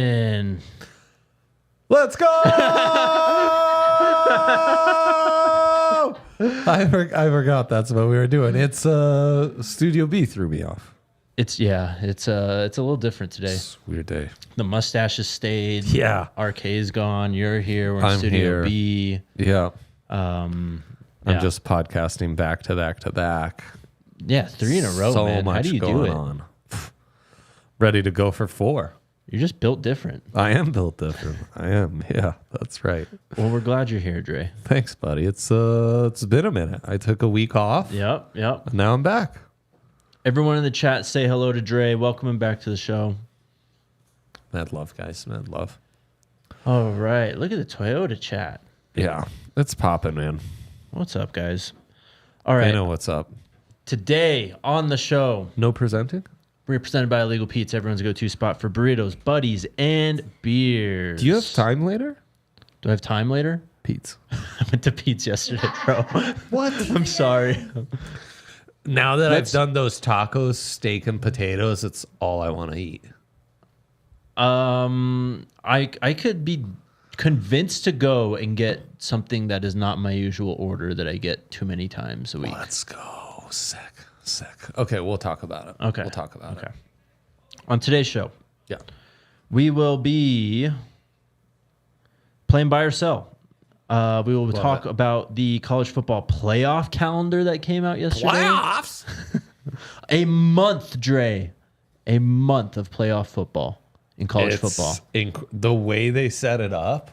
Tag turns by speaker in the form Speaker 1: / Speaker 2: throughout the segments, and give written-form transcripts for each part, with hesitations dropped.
Speaker 1: rolling.
Speaker 2: Let's go! I forgot that's what we were doing. It's Studio B threw me off.
Speaker 1: It's a little different today.
Speaker 2: It's a weird day.
Speaker 1: The mustache has stayed.
Speaker 2: Yeah.
Speaker 1: RK's gone. You're here. We're in
Speaker 2: I'm
Speaker 1: Studio
Speaker 2: here.
Speaker 1: B.
Speaker 2: Yeah.
Speaker 1: Yeah.
Speaker 2: I'm just podcasting back to back to back.
Speaker 1: Yeah, 3 in a row,
Speaker 2: so
Speaker 1: man.
Speaker 2: much
Speaker 1: How do you
Speaker 2: going
Speaker 1: do it?
Speaker 2: on. Ready to go for 4.
Speaker 1: You're just built different.
Speaker 2: I am built different. I am. Yeah, that's right.
Speaker 1: Well, we're glad you're here, Dre.
Speaker 2: Thanks, buddy. It's been a minute. I took a week off.
Speaker 1: Yep.
Speaker 2: And now I'm back.
Speaker 1: Everyone in the chat, say hello to Dre. Welcome him back to the show.
Speaker 2: Mad love, guys. Mad love.
Speaker 1: All right. Look at the Toyota chat.
Speaker 2: Yeah, it's popping, man.
Speaker 1: What's up, guys? All right.
Speaker 2: I know what's up.
Speaker 1: Today on the show,
Speaker 2: No presenting?
Speaker 1: we're presented by Illegal Pete's, everyone's go-to spot for burritos, buddies, and beers.
Speaker 2: Do you have time later?
Speaker 1: Do I have time later?
Speaker 2: Pete's.
Speaker 1: I went to Pete's yesterday, bro.
Speaker 2: What?
Speaker 1: I'm sorry.
Speaker 2: Now that I've done those tacos, steak, and potatoes, it's all I want to eat.
Speaker 1: I could be convinced to go and get something that is not my usual order that I get too many times a week.
Speaker 2: Let's go. Sick. Okay, we'll talk about it.
Speaker 1: Okay.
Speaker 2: We'll talk about it.
Speaker 1: On today's show,
Speaker 2: Yeah.
Speaker 1: we will be playing buy or sell. We will talk about the college football playoff calendar that came out yesterday.
Speaker 2: Playoffs?
Speaker 1: A month, Dre. A month of playoff football in college football.
Speaker 2: The way they set it up,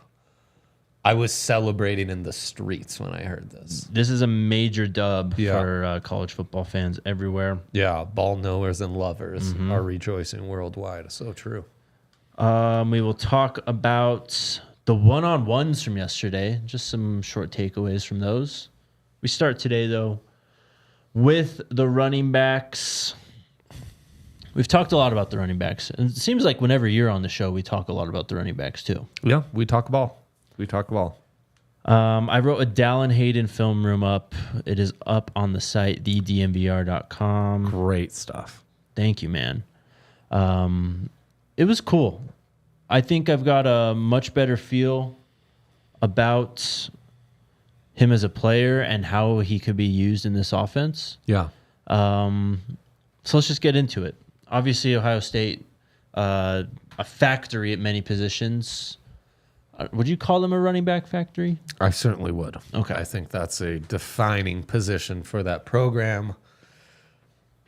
Speaker 2: I was celebrating in the streets when I heard this.
Speaker 1: This is a major dub
Speaker 2: Yeah.
Speaker 1: for college football fans everywhere.
Speaker 2: Yeah, ball knowers and lovers are rejoicing worldwide. So true.
Speaker 1: We will talk about the one-on-ones from yesterday, just some short takeaways from those. We start today, though, with the running backs. We've talked a lot about the running backs. And it seems like whenever you're on the show, we talk a lot about the running backs, too.
Speaker 2: Yeah, we talk ball.
Speaker 1: I wrote a Dallan Hayden film room up. It is up on the site, thednvr.com.
Speaker 2: Great stuff.
Speaker 1: Thank you, man. It was cool. I think I've got a much better feel about him as a player and how he could be used in this offense.
Speaker 2: Yeah.
Speaker 1: So let's just get into it. Obviously, Ohio State, a factory at many positions. Would you call them a running back factory?
Speaker 2: I certainly would.
Speaker 1: Okay.
Speaker 2: I think that's a defining position for that program.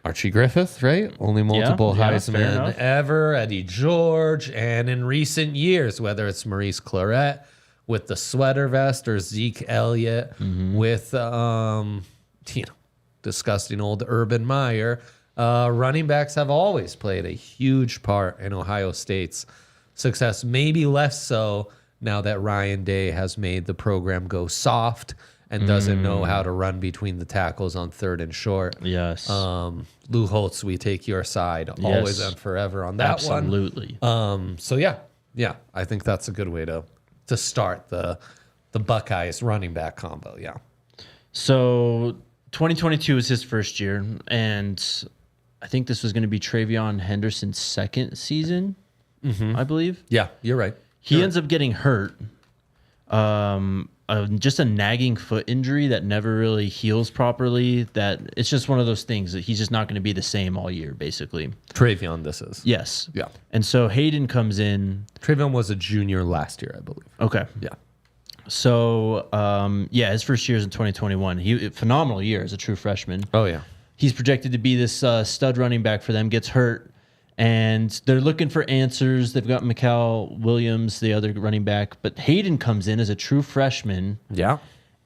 Speaker 2: Archie Griffith, right? Only multiple
Speaker 1: fair
Speaker 2: Heisman
Speaker 1: enough.
Speaker 2: ever. Eddie George. And in recent years, whether it's Maurice Claret with the sweater vest or Zeke Elliott with, disgusting old Urban Meyer, running backs have always played a huge part in Ohio State's success. Maybe less so now that Ryan Day has made the program go soft and doesn't know how to run between the tackles on 3rd and short.
Speaker 1: Yes.
Speaker 2: Lou Holtz, we take your side always and forever on that one.
Speaker 1: Absolutely.
Speaker 2: So yeah, I think that's a good way to start the Buckeyes running back combo. Yeah.
Speaker 1: So 2022 was his first year, and I think this was going to be Travion Henderson's second season, I believe.
Speaker 2: Yeah, you're right.
Speaker 1: He ends up getting hurt. Just a nagging foot injury that never really heals properly. That it's just one of those things that he's just not going to be the same all year, basically.
Speaker 2: Travion, this is.
Speaker 1: Yes.
Speaker 2: Yeah.
Speaker 1: And so Hayden comes in.
Speaker 2: Travion was a junior last year, I believe.
Speaker 1: Okay.
Speaker 2: Yeah.
Speaker 1: So, his first year is in 2021. Phenomenal year as a true freshman.
Speaker 2: Oh, yeah.
Speaker 1: He's projected to be this stud running back for them, gets hurt, and they're looking for answers. They've got Mikal Williams, the other running back, but Hayden comes in as a true freshman.
Speaker 2: Yeah.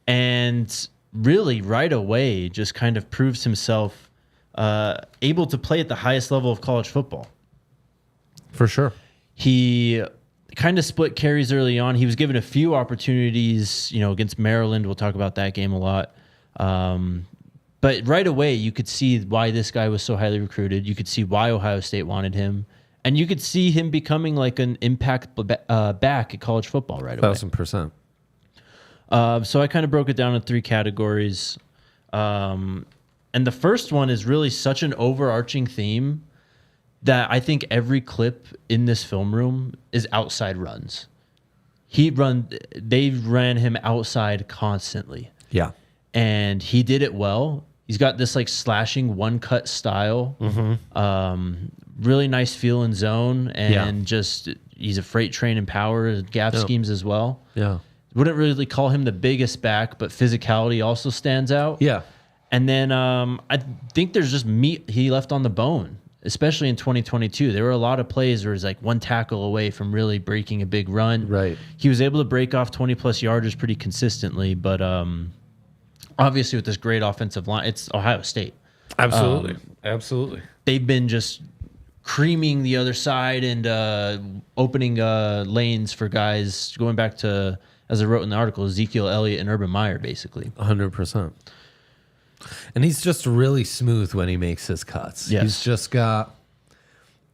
Speaker 1: And really right away just kind of proves himself able to play at the highest level of college football.
Speaker 2: For sure.
Speaker 1: He kind of split carries early on. He was given a few opportunities, against Maryland. We'll talk about that game a lot. But right away, you could see why this guy was so highly recruited. You could see why Ohio State wanted him. And you could see him becoming like an impact back at college football right away.
Speaker 2: 1,000%.
Speaker 1: So I kind of broke it down in 3 categories. And the first one is really such an overarching theme that I think every clip in this film room is outside runs. They ran him outside constantly.
Speaker 2: Yeah.
Speaker 1: And he did it well. He's got this like slashing one cut style. Really nice feel in zone, and just he's a freight train in power, gap schemes as well.
Speaker 2: Yeah.
Speaker 1: Wouldn't really call him the biggest back, but physicality also stands out.
Speaker 2: Yeah.
Speaker 1: And then I think there's just meat he left on the bone, especially in 2022. There were a lot of plays where he's like one tackle away from really breaking a big run.
Speaker 2: Right.
Speaker 1: He was able to break off 20-plus yarders pretty consistently, but obviously with this great offensive line, it's Ohio State.
Speaker 2: Absolutely. Absolutely.
Speaker 1: They've been just creaming the other side and opening lanes for guys, going back to, as I wrote in the article, Ezekiel Elliott and Urban Meyer, basically.
Speaker 2: 100%. And he's just really smooth when he makes his cuts.
Speaker 1: Yes.
Speaker 2: He's just got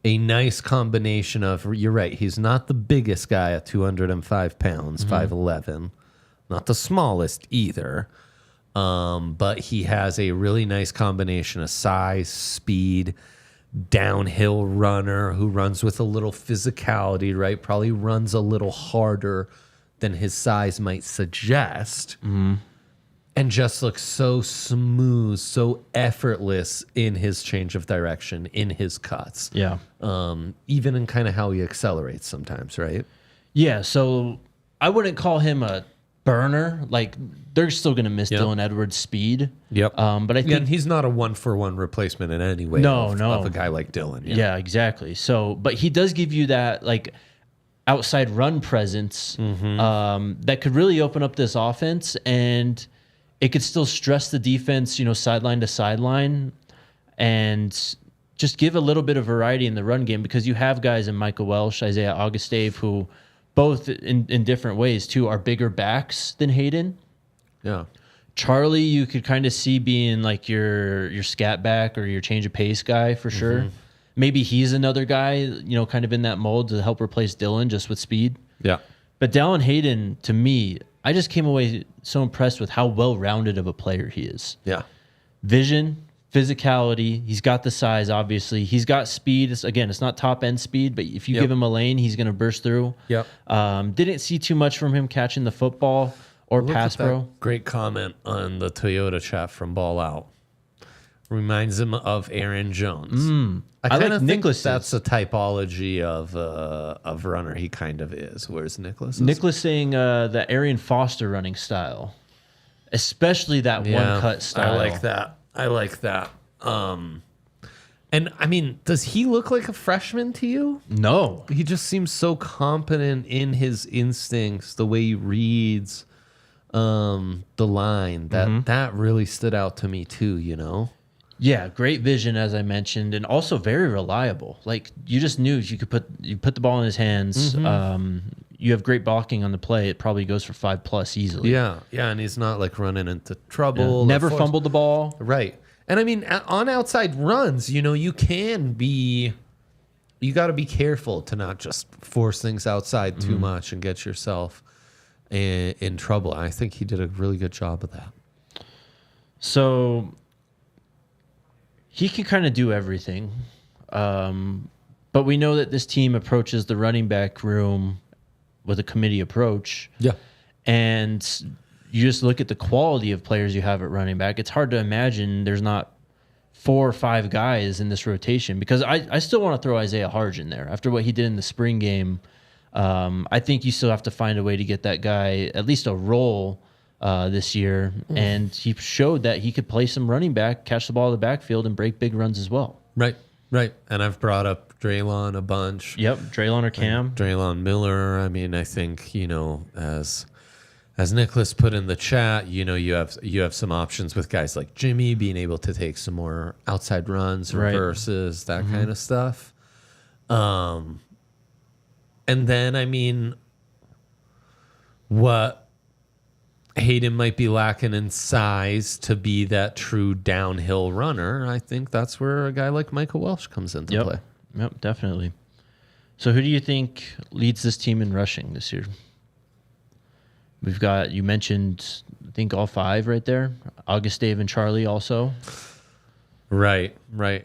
Speaker 2: a nice combination of, you're right, he's not the biggest guy at 205 pounds, 5'11", not the smallest either, but he has a really nice combination of size, speed, downhill runner who runs with a little physicality, right? Probably runs a little harder than his size might suggest. And just looks so smooth, so effortless in his change of direction, in his cuts.
Speaker 1: Yeah.
Speaker 2: Even in kind of how he accelerates sometimes, right?
Speaker 1: Yeah, so I wouldn't call him a burner. Like, they're still going to miss Dylan Edwards' speed.
Speaker 2: Yep.
Speaker 1: But I think
Speaker 2: and he's not a 1-for-1 replacement in any way
Speaker 1: No.
Speaker 2: of a guy like Dylan.
Speaker 1: Yeah, exactly. So, but he does give you that, like, outside run presence that could really open up this offense, and it could still stress the defense, sideline to sideline, and just give a little bit of variety in the run game, because you have guys in Michael Welsh, Isaiah Augustave, who both in different ways too are bigger backs than Hayden.
Speaker 2: Yeah.
Speaker 1: Charlie, you could kind of see being like your scat back or your change of pace guy for sure. Maybe he's another guy, kind of in that mold to help replace Dylan just with speed.
Speaker 2: Yeah.
Speaker 1: But Dallan Hayden, to me, I just came away so impressed with how well-rounded of a player he is.
Speaker 2: Yeah.
Speaker 1: Vision, physicality, he's got the size, obviously. He's got speed. It's not top-end speed, but if you give him a lane, he's going to burst through.
Speaker 2: Yep.
Speaker 1: Didn't see too much from him catching the football or pass pro.
Speaker 2: Great comment on the Toyota chat from Ball Out. Reminds him of Aaron Jones. I kind
Speaker 1: like
Speaker 2: of think
Speaker 1: Nicholas's.
Speaker 2: that's a typology of runner he kind of is. Where's Nicholas?
Speaker 1: Nicholas saying the Arian Foster running style, especially that one-cut style.
Speaker 2: I like that. And I mean, does he look like a freshman to you?
Speaker 1: No.
Speaker 2: He just seems so competent in his instincts, the way he reads the line. That really stood out to me too,
Speaker 1: Yeah, great vision, as I mentioned, and also very reliable. Like, you just knew if you put the ball in his hands. You have great blocking on the play. It probably goes for 5+ easily.
Speaker 2: Yeah, and he's not like running into trouble.
Speaker 1: Never fumbled the ball.
Speaker 2: Right. And I mean, on outside runs, you got to be careful to not just force things outside too much and get yourself in trouble. I think he did a really good job of that.
Speaker 1: So he can kind of do everything. But we know that this team approaches the running back room with a committee approach.
Speaker 2: Yeah.
Speaker 1: And you just look at the quality of players you have at running back. It's hard to imagine there's not 4 or 5 guys in this rotation, because I still want to throw Isaiah Harge in there after what he did in the spring game. I think you still have to find a way to get that guy at least a role this year. And he showed that he could play some running back, catch the ball in the backfield, and break big runs as well.
Speaker 2: Right. And I've brought up Draylon a bunch.
Speaker 1: Yep, Draylon or Cam.
Speaker 2: Draylon Miller. I mean, I think, as Nicholas put in the chat, you have some options with guys like Jimmy being able to take some more outside runs, reverses, that kind of stuff. And then, I mean, what Hayden might be lacking in size to be that true downhill runner, I think that's where a guy like Michael Welsh comes into play.
Speaker 1: Yep, definitely. So who do you think leads this team in rushing this year? We've got, you mentioned, I think all 5 right there. Augustave and Charlie also.
Speaker 2: Right.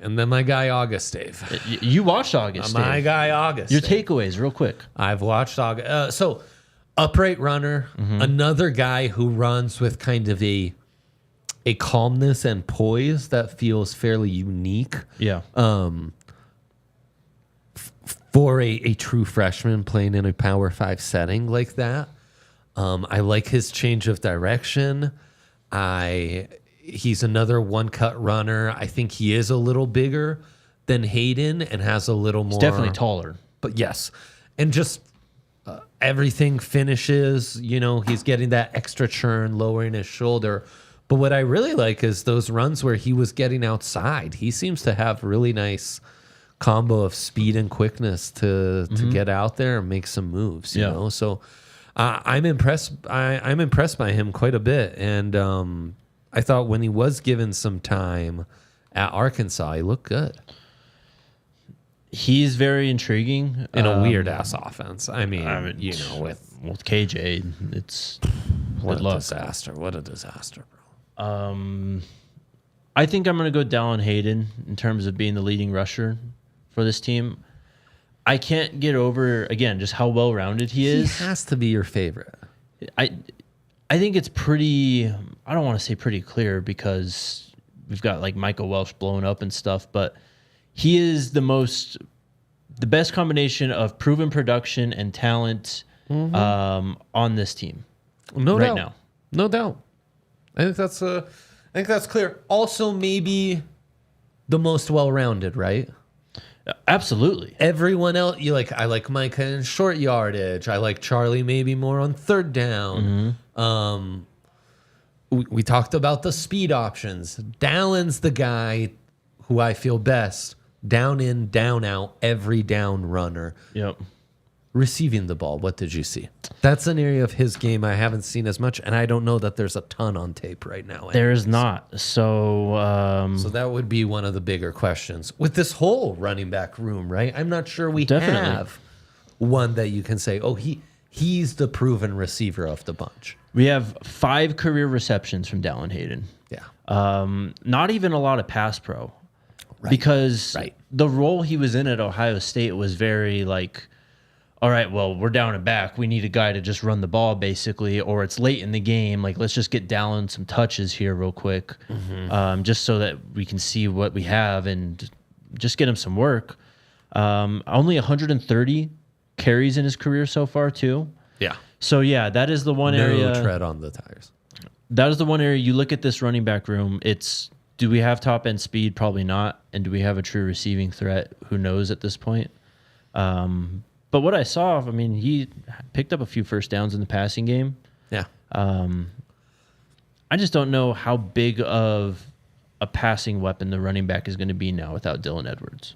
Speaker 2: And then my guy, August Dave.
Speaker 1: You watched August,
Speaker 2: My
Speaker 1: Dave.
Speaker 2: guy, August.
Speaker 1: Your
Speaker 2: Dave.
Speaker 1: takeaways, real quick.
Speaker 2: I've watched August. So, upright runner, another guy who runs with kind of a calmness and poise that feels fairly unique.
Speaker 1: Yeah.
Speaker 2: For a true freshman playing in a Power 5 setting like that. I like his change of direction. He's another one-cut runner. I think he is a little bigger than Hayden and has a little more.
Speaker 1: He's definitely taller.
Speaker 2: But yes. And just everything finishes. He's getting that extra churn, lowering his shoulder. But what I really like is those runs where he was getting outside. He seems to have really nice combo of speed and quickness to get out there and make some moves. You know, so I'm impressed. I'm impressed by him quite a bit, and I thought when he was given some time at Arkansas, he looked good.
Speaker 1: He's very intriguing
Speaker 2: In a weird ass offense. with
Speaker 1: KJ, it's
Speaker 2: what
Speaker 1: good
Speaker 2: a
Speaker 1: luck.
Speaker 2: disaster. What a disaster, bro.
Speaker 1: I think I'm going to go Dallan Hayden in terms of being the leading rusher for this team. I can't get over, again, just how well-rounded he is.
Speaker 2: He has to be your favorite.
Speaker 1: I think it's pretty, I don't want to say pretty clear because we've got like Michael Welsh blowing up and stuff, but he is the best combination of proven production and talent on this team right now.
Speaker 2: No doubt. I think that's clear. Also, maybe the most well-rounded, right?
Speaker 1: Absolutely.
Speaker 2: Everyone else, I like Micah in short yardage. I like Charlie maybe more on third down. We talked about the speed options. Dallan's the guy who I feel best. Down in, down out, every down runner.
Speaker 1: Yep.
Speaker 2: Receiving the ball, what did you see? That's an area of his game I haven't seen as much, and I don't know that there's a ton on tape right now.
Speaker 1: There is not. So
Speaker 2: that would be one of the bigger questions with this whole running back room, right? I'm not sure we
Speaker 1: Definitely.
Speaker 2: have one that you can say, he's the proven receiver of the bunch.
Speaker 1: we have 5 career receptions from Dallan Hayden.
Speaker 2: Yeah.
Speaker 1: Not even a lot of pass pro. Because the role he was in at Ohio State was very like, all right, well, we're down and back. We need a guy to just run the ball, basically, or it's late in the game. Like, let's just get Dallan some touches here real quick, just so that we can see what we have and just get him some work. Only 130 carries in his career so far, too.
Speaker 2: Yeah.
Speaker 1: So, yeah, that is the one area.
Speaker 2: No tread on the tires.
Speaker 1: That is the one area you look at this running back room. It's, do we have top end speed? Probably not. And do we have a true receiving threat? Who knows at this point? But what I saw, I mean, he picked up a few first downs in the passing game.
Speaker 2: Yeah.
Speaker 1: I just don't know how big of a passing weapon the running back is going to be now without Dylan Edwards.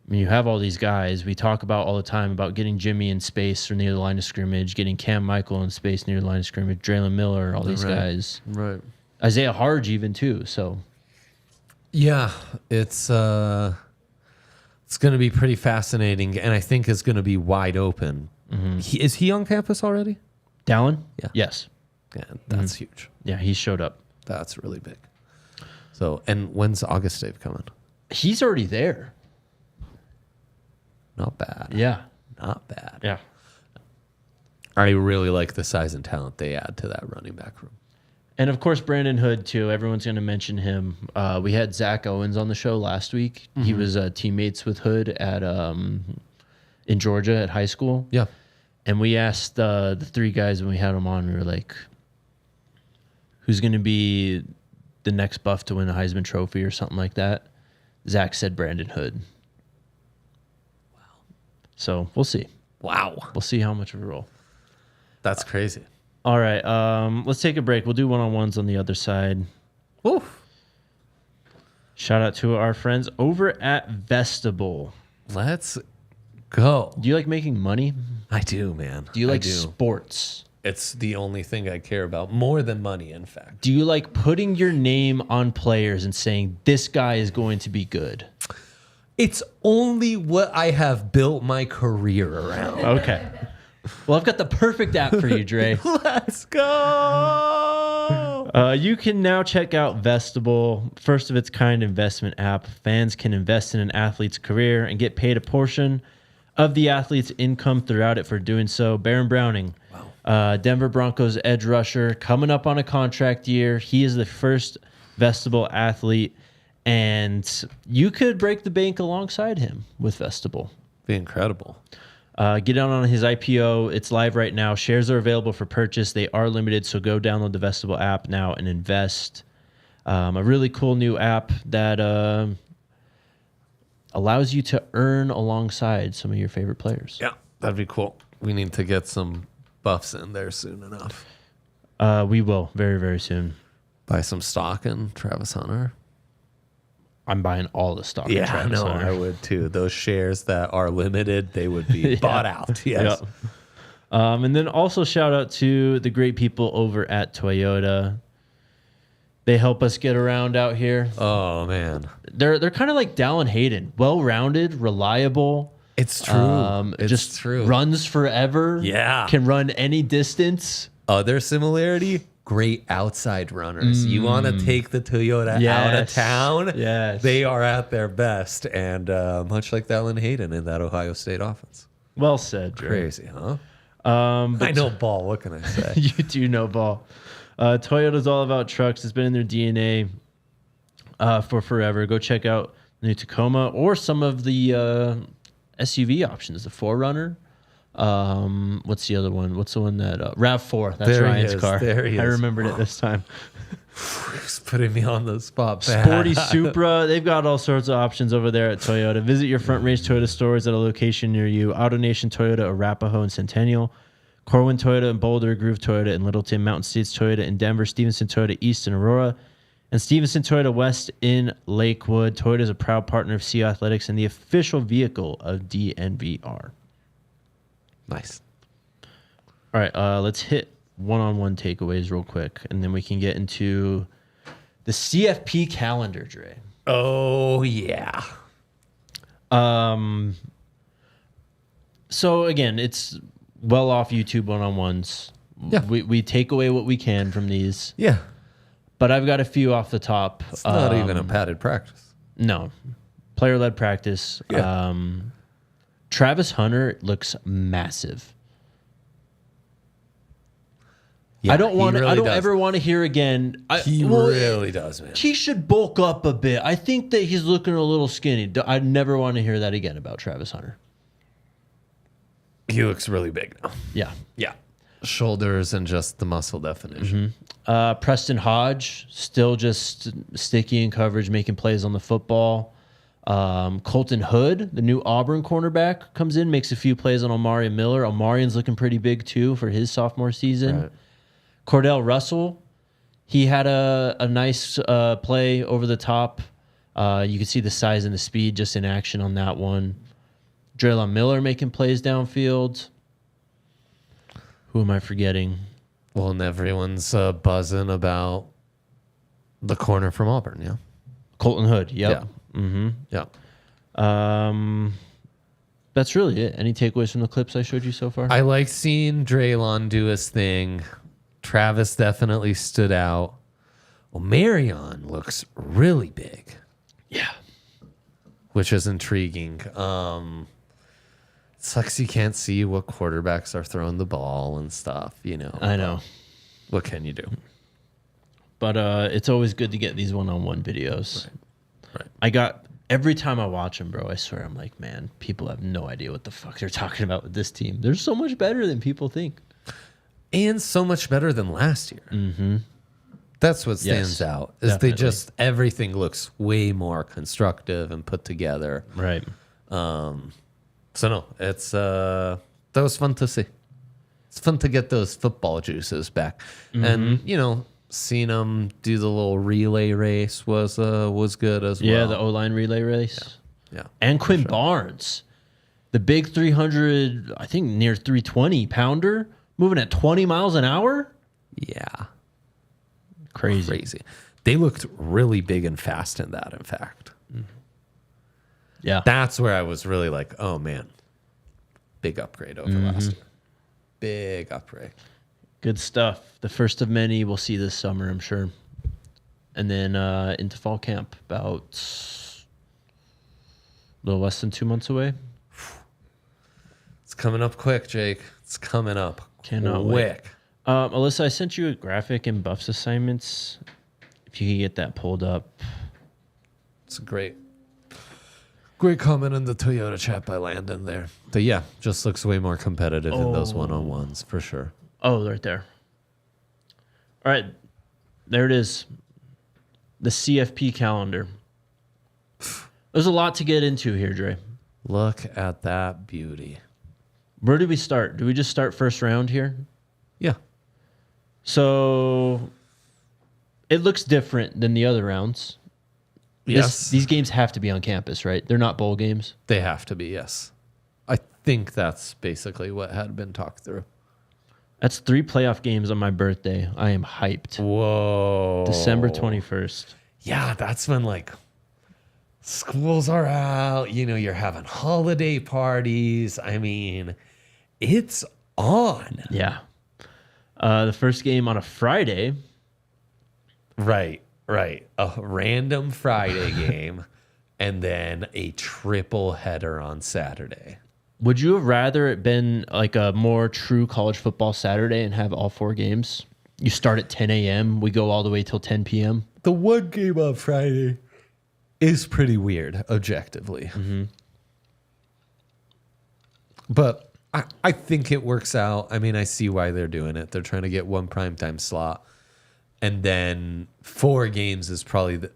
Speaker 1: I mean, you have all these guys. We talk about all the time about getting Jimmy in space or near the line of scrimmage, getting Cam Michael in space near the line of scrimmage, Draylen Miller, all these guys.
Speaker 2: Right.
Speaker 1: Isaiah Harge even too. So,
Speaker 2: yeah, it's going to be pretty fascinating, and I think it's going to be wide open. Is he on campus already?
Speaker 1: Dallan?
Speaker 2: Yeah.
Speaker 1: Yes.
Speaker 2: Yeah, that's huge.
Speaker 1: Yeah, he showed up.
Speaker 2: That's really big. So, and when's August Dave coming?
Speaker 1: He's already there.
Speaker 2: Not bad.
Speaker 1: Yeah.
Speaker 2: Not bad.
Speaker 1: Yeah.
Speaker 2: I really like the size and talent they add to that running back room.
Speaker 1: And of course, Brandon Hood too. Everyone's going to mention him. We had Zach Owens on the show last week. He was teammates with Hood at in Georgia at high school.
Speaker 2: Yeah.
Speaker 1: And we asked the 3 guys when we had them on. We were like, "Who's going to be the next Buff to win the Heisman Trophy or something like that?" Zach said Brandon Hood. Wow. So we'll see.
Speaker 2: Wow.
Speaker 1: We'll see how much of a role.
Speaker 2: That's crazy.
Speaker 1: All right, let's take a break. We'll do one-on-ones on the other side.
Speaker 2: Oof.
Speaker 1: Shout out to our friends over at Vestibule.
Speaker 2: Let's go.
Speaker 1: Do you like making money?
Speaker 2: I do, man.
Speaker 1: Do you like sports?
Speaker 2: It's the only thing I care about, more than money, in fact.
Speaker 1: Do you like putting your name on players and saying, this guy is going to be good?
Speaker 2: It's only what I have built my career around.
Speaker 1: Okay. Well, I've got the perfect app for you, Dre.
Speaker 2: Let's go.
Speaker 1: You can now check out Vestable, first of its kind investment app. Fans can invest in an athlete's career and get paid a portion of the athlete's income throughout it for doing so. Baron Browning, Denver Broncos edge rusher, coming up on a contract year. He is the first Vestable athlete, and you could break the bank alongside him with Vestable.
Speaker 2: Be incredible.
Speaker 1: Get on his IPO. It's live right now. Shares are available for purchase. They are limited, so go download the Vestable app now and invest. A really cool new app that allows you to earn alongside some of your favorite players.
Speaker 2: Yeah, that'd be cool. We need to get some buffs in there soon enough.
Speaker 1: We will very, very soon.
Speaker 2: Buy some stock in Travis Hunter.
Speaker 1: I'm buying all the stock. in Travis Hunter.
Speaker 2: I would too. Those shares that are limited, they would be bought out. Yes.
Speaker 1: Yeah. And then also shout out to the great people over at Toyota. They help us get around out here.
Speaker 2: Oh man,
Speaker 1: they're kind of like Dallan Hayden, well-rounded, reliable.
Speaker 2: It's true. It's
Speaker 1: just
Speaker 2: true.
Speaker 1: Runs forever.
Speaker 2: Yeah.
Speaker 1: Can run any distance.
Speaker 2: Other similarity, great outside runners. You want to take the Toyota out of town?
Speaker 1: Yes.
Speaker 2: They are at their best. And much like Dallan Hayden in that Ohio State offense.
Speaker 1: Well said, Dre.
Speaker 2: Crazy, huh? I know ball. What can I say?
Speaker 1: You do know ball. Toyota's all about trucks. It's been in their DNA for forever. Go check out the new Tacoma or some of the SUV options. The 4Runner. What's the other one? What's the one that RAV4? That's
Speaker 2: There he
Speaker 1: Ryan's
Speaker 2: is.
Speaker 1: car.
Speaker 2: There he
Speaker 1: I
Speaker 2: is.
Speaker 1: remembered it this time.
Speaker 2: He's putting me on the spot.
Speaker 1: Sporty Supra. They've got all sorts of options over there at Toyota. Visit your Front Range Toyota stores at a location near you. AutoNation Toyota, Arapahoe and Centennial. Corwin Toyota in Boulder. Groove Toyota in Littleton. Mountain States Toyota in Denver. Stevenson Toyota East in Aurora. And Stevenson Toyota West in Lakewood. Toyota is a proud partner of Sea Athletics and the official vehicle of DNVR.
Speaker 2: Nice.
Speaker 1: All right, let's hit one-on-one takeaways real quick, and then we can get into the CFP calendar, Dre.
Speaker 2: Oh, yeah.
Speaker 1: So, again, it's well off YouTube one-on-ones.
Speaker 2: Yeah.
Speaker 1: We take away what we can from these.
Speaker 2: Yeah.
Speaker 1: But I've got a few off the top.
Speaker 2: It's not even a padded practice.
Speaker 1: No. Player-led practice.
Speaker 2: Yeah.
Speaker 1: Travis Hunter looks massive.
Speaker 2: Yeah,
Speaker 1: I don't
Speaker 2: really
Speaker 1: ever want to hear again.
Speaker 2: He really does, man.
Speaker 1: He should bulk up a bit. I think that he's looking a little skinny. I never want to hear that again about Travis Hunter.
Speaker 2: He looks really big now.
Speaker 1: Yeah.
Speaker 2: Yeah. Shoulders and just the muscle definition.
Speaker 1: Preston Hodge, still just sticky in coverage, making plays on the football. Colton Hood, the new Auburn cornerback, comes in, makes a few plays on Omari Miller. Omarian's looking pretty big, too, for his sophomore season.
Speaker 2: Right.
Speaker 1: Cordell Russell, he had a nice play over the top. You can see the size and the speed just in action on that one. Draylon Miller making plays downfield. Who am I forgetting?
Speaker 2: Well, and everyone's buzzing about the corner from Auburn, yeah?
Speaker 1: Colton Hood, yep.
Speaker 2: Yeah.
Speaker 1: Mm-hmm.
Speaker 2: Yeah.
Speaker 1: That's really it. Any takeaways from the clips I showed you so far?
Speaker 2: I like seeing Draylon do his thing. Travis definitely stood out. Omarion looks really big.
Speaker 1: Yeah.
Speaker 2: Which is intriguing. Sucks you can't see what quarterbacks are throwing the ball and stuff, you know.
Speaker 1: I know.
Speaker 2: What can you do?
Speaker 1: But it's always good to get these one-on-one videos.
Speaker 2: Right.
Speaker 1: Every time I watch them, bro, I swear I'm like, man, people have no idea what the fuck they're talking about with this team. They're so much better than people think.
Speaker 2: And so much better than last year.
Speaker 1: Mm-hmm.
Speaker 2: That's what stands out. Is
Speaker 1: definitely.
Speaker 2: Everything looks way more constructive and put together.
Speaker 1: Right.
Speaker 2: So no, it's that was fun to see. It's fun to get those football juices back, and seeing them do the little relay race was good as well.
Speaker 1: Yeah, the O-line relay race.
Speaker 2: Yeah.
Speaker 1: And Quinn Barnes, the big 300, I think near 320 pounder, moving at 20 miles an hour.
Speaker 2: Yeah.
Speaker 1: Crazy.
Speaker 2: They looked really big and fast in that, in fact.
Speaker 1: Yeah.
Speaker 2: That's where I was really like, oh man, big upgrade over last year. Big upgrade.
Speaker 1: Good stuff. The first of many we'll see this summer, I'm sure. And then into fall camp, about a little less than 2 months away.
Speaker 2: It's coming up quick, Jake. It's coming up
Speaker 1: Cannot
Speaker 2: quick.
Speaker 1: wait. Alyssa, I sent you a graphic in Buffs assignments. If you could get that pulled up.
Speaker 2: It's a great comment in the Toyota chat by Landon there. But yeah, just looks way more competitive in those one-on-ones for sure.
Speaker 1: Oh, right there. All right. There it is. The CFP calendar. There's a lot to get into here, Dre.
Speaker 2: Look at that beauty.
Speaker 1: Where do we start? Do we just start first round here?
Speaker 2: Yeah.
Speaker 1: So it looks different than the other rounds.
Speaker 2: Yes.
Speaker 1: These games have to be on campus, right? They're not bowl games.
Speaker 2: They have to be, yes. I think that's basically what had been talked through.
Speaker 1: That's 3 playoff games on my birthday. I am hyped.
Speaker 2: Whoa.
Speaker 1: December 21st.
Speaker 2: Yeah, that's when like schools are out, you're having holiday parties. I mean, it's on.
Speaker 1: Yeah. The first game on a Friday.
Speaker 2: Right. A random Friday game and then a triple header on Saturday.
Speaker 1: Would you have rather it been like a more true college football Saturday and have all 4 games? You start at 10 a.m., we go all the way till 10 p.m.?
Speaker 2: The one game on Friday is pretty weird, objectively. Mm-hmm. But I think it works out. I mean, I see why they're doing it. They're trying to get one primetime slot. And then 4 games is probably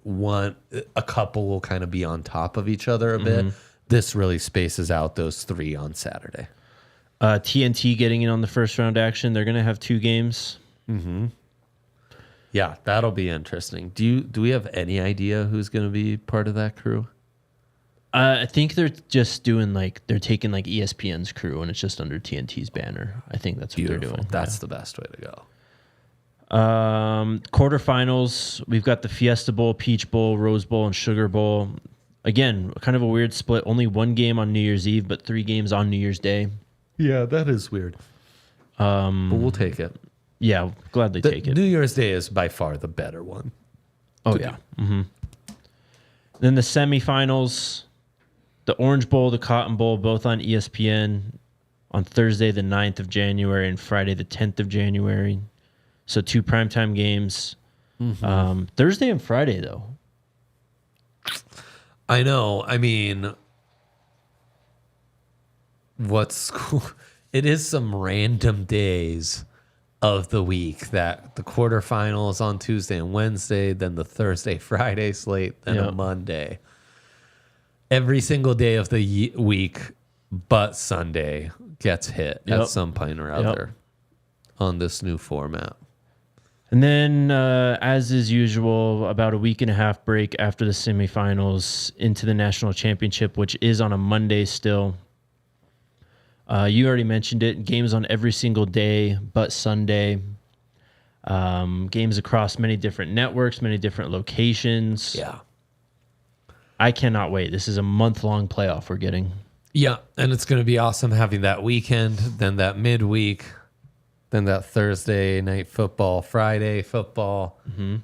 Speaker 2: a couple will kind of be on top of each other a bit. This really spaces out those 3 on Saturday.
Speaker 1: TNT getting in on the first round action. They're going to have 2 games.
Speaker 2: Mm-hmm. Yeah, that'll be interesting. Do we have any idea who's going to be part of that crew?
Speaker 1: I think they're just doing they're taking ESPN's crew and it's just under TNT's banner. I think that's what they're doing.
Speaker 2: That's the best way to go.
Speaker 1: Quarterfinals, we've got the Fiesta Bowl, Peach Bowl, Rose Bowl, and Sugar Bowl. Again, kind of a weird split. Only 1 game on New Year's Eve, but 3 games on New Year's Day.
Speaker 2: Yeah, that is weird. But we'll take it.
Speaker 1: Yeah, gladly take it.
Speaker 2: New Year's Day is by far the better one.
Speaker 1: Oh, yeah. Mm-hmm. Then the semifinals, the Orange Bowl, the Cotton Bowl, both on ESPN on Thursday, the 9th of January, and Friday, the 10th of January. So 2 primetime games. Mm-hmm. Thursday and Friday, though.
Speaker 2: I know. I mean, what's cool? It is some random days of the week that the quarterfinals on Tuesday and Wednesday, then the Thursday, Friday slate, then a Monday. Every single day of the week but Sunday gets hit at some point or other on this new format.
Speaker 1: And then, as is usual, about a week and a half break after the semifinals into the national championship, which is on a Monday still. You already mentioned it. Games on every single day but Sunday. Games across many different networks, many different locations.
Speaker 2: Yeah.
Speaker 1: I cannot wait. This is a month-long playoff we're getting.
Speaker 2: Yeah, and it's going to be awesome having that weekend, then that midweek, then that Thursday night football, Friday football, and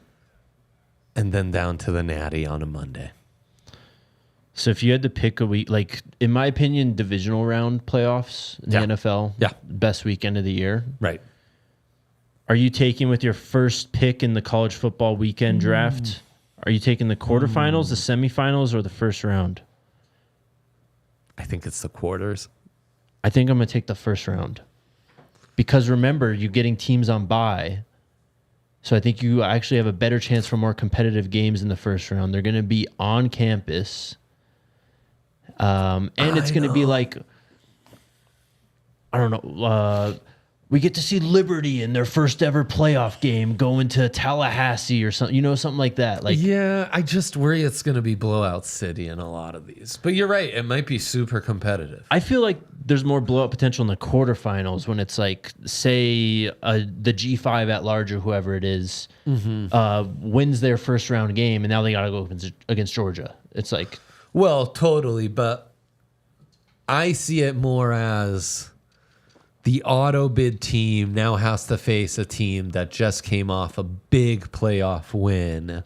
Speaker 2: then down to the Natty on a Monday.
Speaker 1: So if you had to pick a week, in my opinion, divisional round playoffs in the NFL, best weekend of the year.
Speaker 2: Right.
Speaker 1: Are you taking with your first pick in the college football weekend draft? Are you taking the quarterfinals, the semifinals, or the first round?
Speaker 2: I think it's the quarters.
Speaker 1: I think I'm going to take the first round. Because remember, you're getting teams on bye. So I think you actually have a better chance for more competitive games in the first round. They're going to be on campus. And it's going to be I don't know, we get to see Liberty in their first ever playoff game going to Tallahassee or something, something like that.
Speaker 2: Yeah, I just worry it's going to be blowout city in a lot of these. But you're right, it might be super competitive.
Speaker 1: I feel like there's more blowout potential in the quarterfinals when it's say the G5 at large or whoever it is wins their first round game and now they got to go against Georgia. It's
Speaker 2: well, totally, but I see it more as the auto bid team now has to face a team that just came off a big playoff win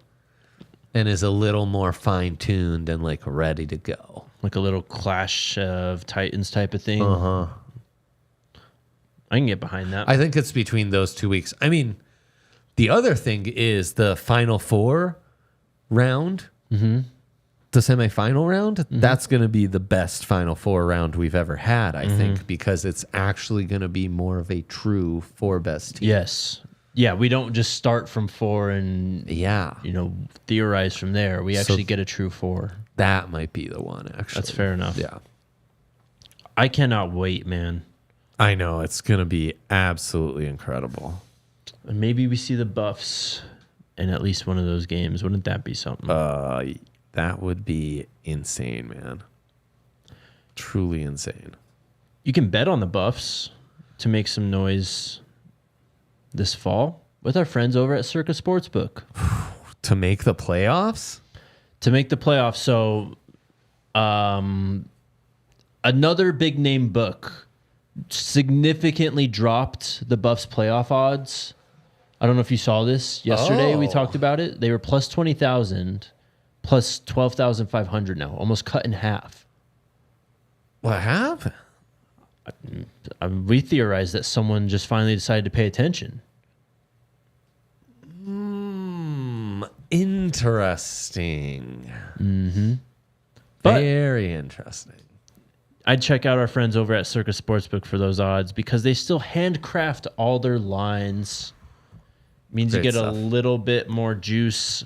Speaker 2: and is a little more fine-tuned and like ready to go.
Speaker 1: Like a little Clash of Titans type of thing.
Speaker 2: Uh-huh.
Speaker 1: I can get behind that.
Speaker 2: I think it's between those 2 weeks. I mean, the other thing is the Final Four round, the semifinal round. That's going to be the best Final Four round we've ever had, I think, because it's actually going to be more of a true 4 best team.
Speaker 1: Yes. Yeah, we don't just start from 4 and theorize from there. We actually get a true 4.
Speaker 2: That might be the one, actually.
Speaker 1: That's fair enough.
Speaker 2: Yeah.
Speaker 1: I cannot wait, man.
Speaker 2: I know. It's going to be absolutely incredible.
Speaker 1: And maybe we see the Buffs in at least one of those games. Wouldn't that be something?
Speaker 2: That would be insane, man. Truly insane.
Speaker 1: You can bet on the Buffs to make some noise this fall with our friends over at Circa Sportsbook.
Speaker 2: To make the playoffs?
Speaker 1: To make the playoffs. So another big name book significantly dropped the Buffs playoff odds. I don't know if you saw this yesterday. We talked about it. They were plus 20,000, plus 12,500 now, almost cut in half.
Speaker 2: What happened?
Speaker 1: We theorized that someone just finally decided to pay attention.
Speaker 2: Interesting.
Speaker 1: But
Speaker 2: very interesting.
Speaker 1: I'd check out our friends over at Circa Sportsbook for those odds because they still handcraft all their lines. Means
Speaker 2: Great
Speaker 1: you get
Speaker 2: stuff.
Speaker 1: a little bit more juice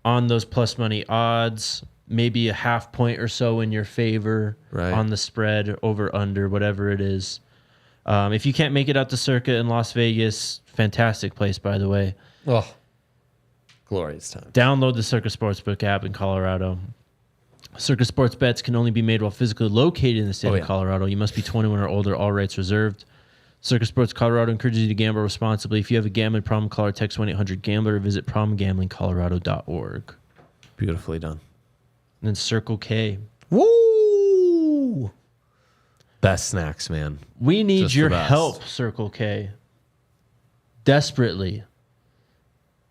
Speaker 1: on those plus money odds, maybe a half point or so in your favor on the spread, over, under, whatever it is. If you can't make it out to Circa in Las Vegas, fantastic place, by the way.
Speaker 2: Oh, glorious time.
Speaker 1: Download the Circa Sportsbook app in Colorado. Circa Sports bets can only be made while physically located in the state of Colorado. You must be 21 or older, all rights reserved. Circa Sports Colorado encourages you to gamble responsibly. If you have a gambling problem, call or text 1-800-GAMBLER or visit problemgamblingcolorado.org.
Speaker 2: Beautifully done.
Speaker 1: And then Circle K.
Speaker 2: Woo! Best snacks, man.
Speaker 1: We need
Speaker 2: Just
Speaker 1: your
Speaker 2: the best.
Speaker 1: help, Circle K. Desperately.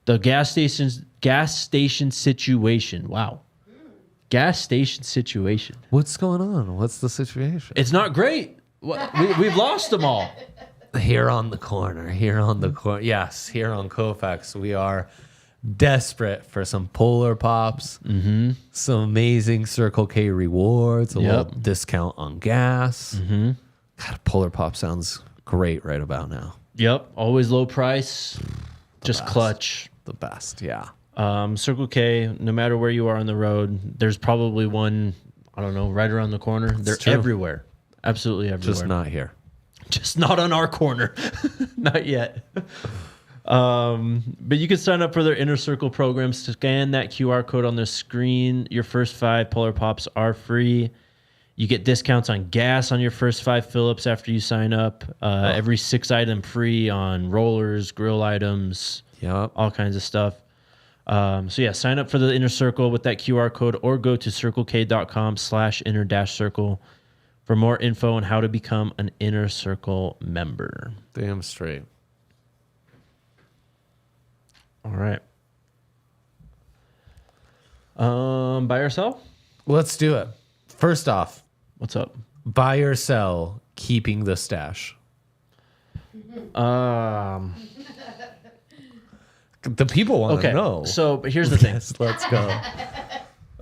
Speaker 1: The gas station situation. Wow. Gas station situation.
Speaker 2: What's going on? What's the situation?
Speaker 1: It's not great. We've lost them all.
Speaker 2: Here on the corner. Yes, here on Koufax, we are desperate for some Polar Pops, some amazing Circle K rewards, a little discount on gas. God, Polar Pop sounds great right about now.
Speaker 1: Yep. Always low price. Just
Speaker 2: best.
Speaker 1: clutch.
Speaker 2: The best, yeah.
Speaker 1: Circle K, no matter where you are on the road, there's probably one, I don't know, right around the corner. They're
Speaker 2: true.
Speaker 1: Everywhere. Absolutely everywhere.
Speaker 2: Just not here.
Speaker 1: Just not on our corner. Not yet. But you can sign up for their Inner Circle programs. Scan that QR code on the screen. Your first 5 Polar Pops are free. You get discounts on gas on your first 5 fill-ups after you sign up. Every 6 item free on rollers, grill items, all kinds of stuff. Sign up for the Inner Circle with that QR code or go to circlek.com/inner-circle for more info on how to become an Inner Circle member.
Speaker 2: Damn straight.
Speaker 1: All right. Buy or sell?
Speaker 2: Let's do it. First off,
Speaker 1: What's up?
Speaker 2: buy or sell keeping the stash. The people want to know.
Speaker 1: So here's the thing.
Speaker 2: Yes, let's go.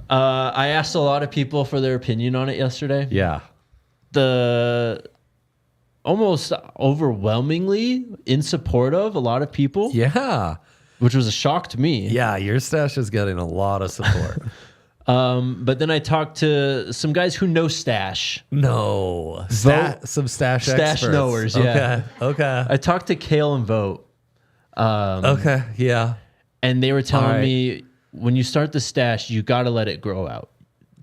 Speaker 1: I asked a lot of people for their opinion on it yesterday.
Speaker 2: Yeah.
Speaker 1: The almost overwhelmingly in support of a lot of people,
Speaker 2: Yeah.
Speaker 1: which was a shock to me.
Speaker 2: Yeah, your stash is getting a lot of support.
Speaker 1: But then I talked to some guys who know Stash.
Speaker 2: No. Some stash experts.
Speaker 1: knowers, yeah.
Speaker 2: Okay.
Speaker 1: I talked to Kale and Vote.
Speaker 2: Okay. Yeah.
Speaker 1: And they were telling
Speaker 2: All right.
Speaker 1: me when you start the stash, you got to let it grow out.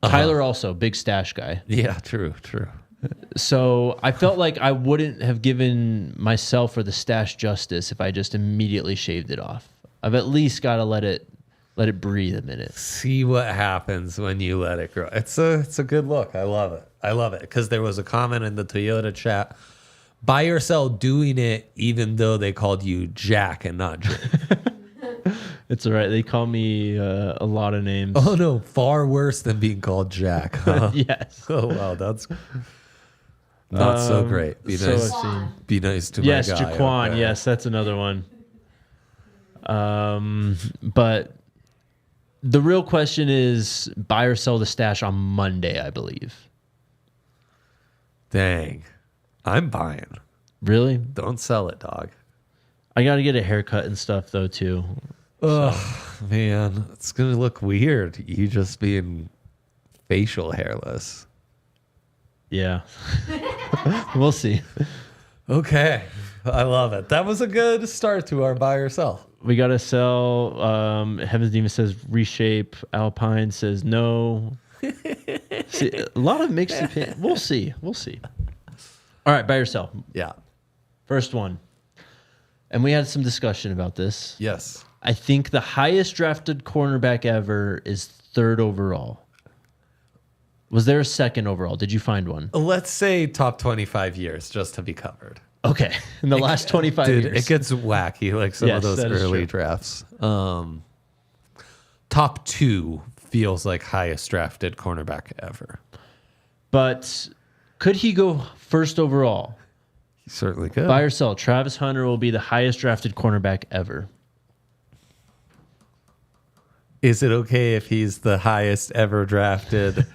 Speaker 1: Tyler also, big stash guy.
Speaker 2: Yeah, true.
Speaker 1: So I felt like I wouldn't have given myself or the stash justice if I just immediately shaved it off. I've at least got to let it breathe a minute.
Speaker 2: See what happens when you let it grow. It's a good look. I love it. Because there was a comment in the Toyota chat Buy or sell doing it even though they called you Jack and not Jake.
Speaker 1: It's all right. They call me a lot of names.
Speaker 2: Oh, no. Far worse than being called Jack. Huh?
Speaker 1: Yes.
Speaker 2: Oh, wow. That's not so great. Be nice. Be nice to my guy.
Speaker 1: Yes, Jaquan.
Speaker 2: Okay.
Speaker 1: Yes, that's another one. But the real question is buy or sell the stash on Monday, I believe.
Speaker 2: Dang. I'm buying.
Speaker 1: Really?
Speaker 2: Don't sell it, dog.
Speaker 1: I got to get a haircut and stuff, though, too.
Speaker 2: Oh, man. It's going to look weird. You just being facial hairless.
Speaker 1: Yeah. We'll see.
Speaker 2: Okay. I love it. That was a good start to our buy or sell.
Speaker 1: We got to sell. Heaven's Demon says reshape. Alpine says no. See, a lot of mixed opinions. We'll see. We'll see. All right, buy or sell.
Speaker 2: Yeah.
Speaker 1: First one. And we had some discussion about this.
Speaker 2: Yes.
Speaker 1: I think the highest drafted cornerback ever is 3rd overall. Was there a 2nd overall? Did you find one?
Speaker 2: Let's say top 25 years just to be covered.
Speaker 1: Okay. In the last 25 years.
Speaker 2: It gets wacky like some of
Speaker 1: Yes,
Speaker 2: those
Speaker 1: that is
Speaker 2: early
Speaker 1: true.
Speaker 2: drafts. Top 2 feels like highest drafted cornerback ever.
Speaker 1: But could he go 1st overall?
Speaker 2: He certainly could.
Speaker 1: Buy or sell. Travis Hunter will be the highest drafted cornerback ever.
Speaker 2: Is it okay if he's the highest ever drafted,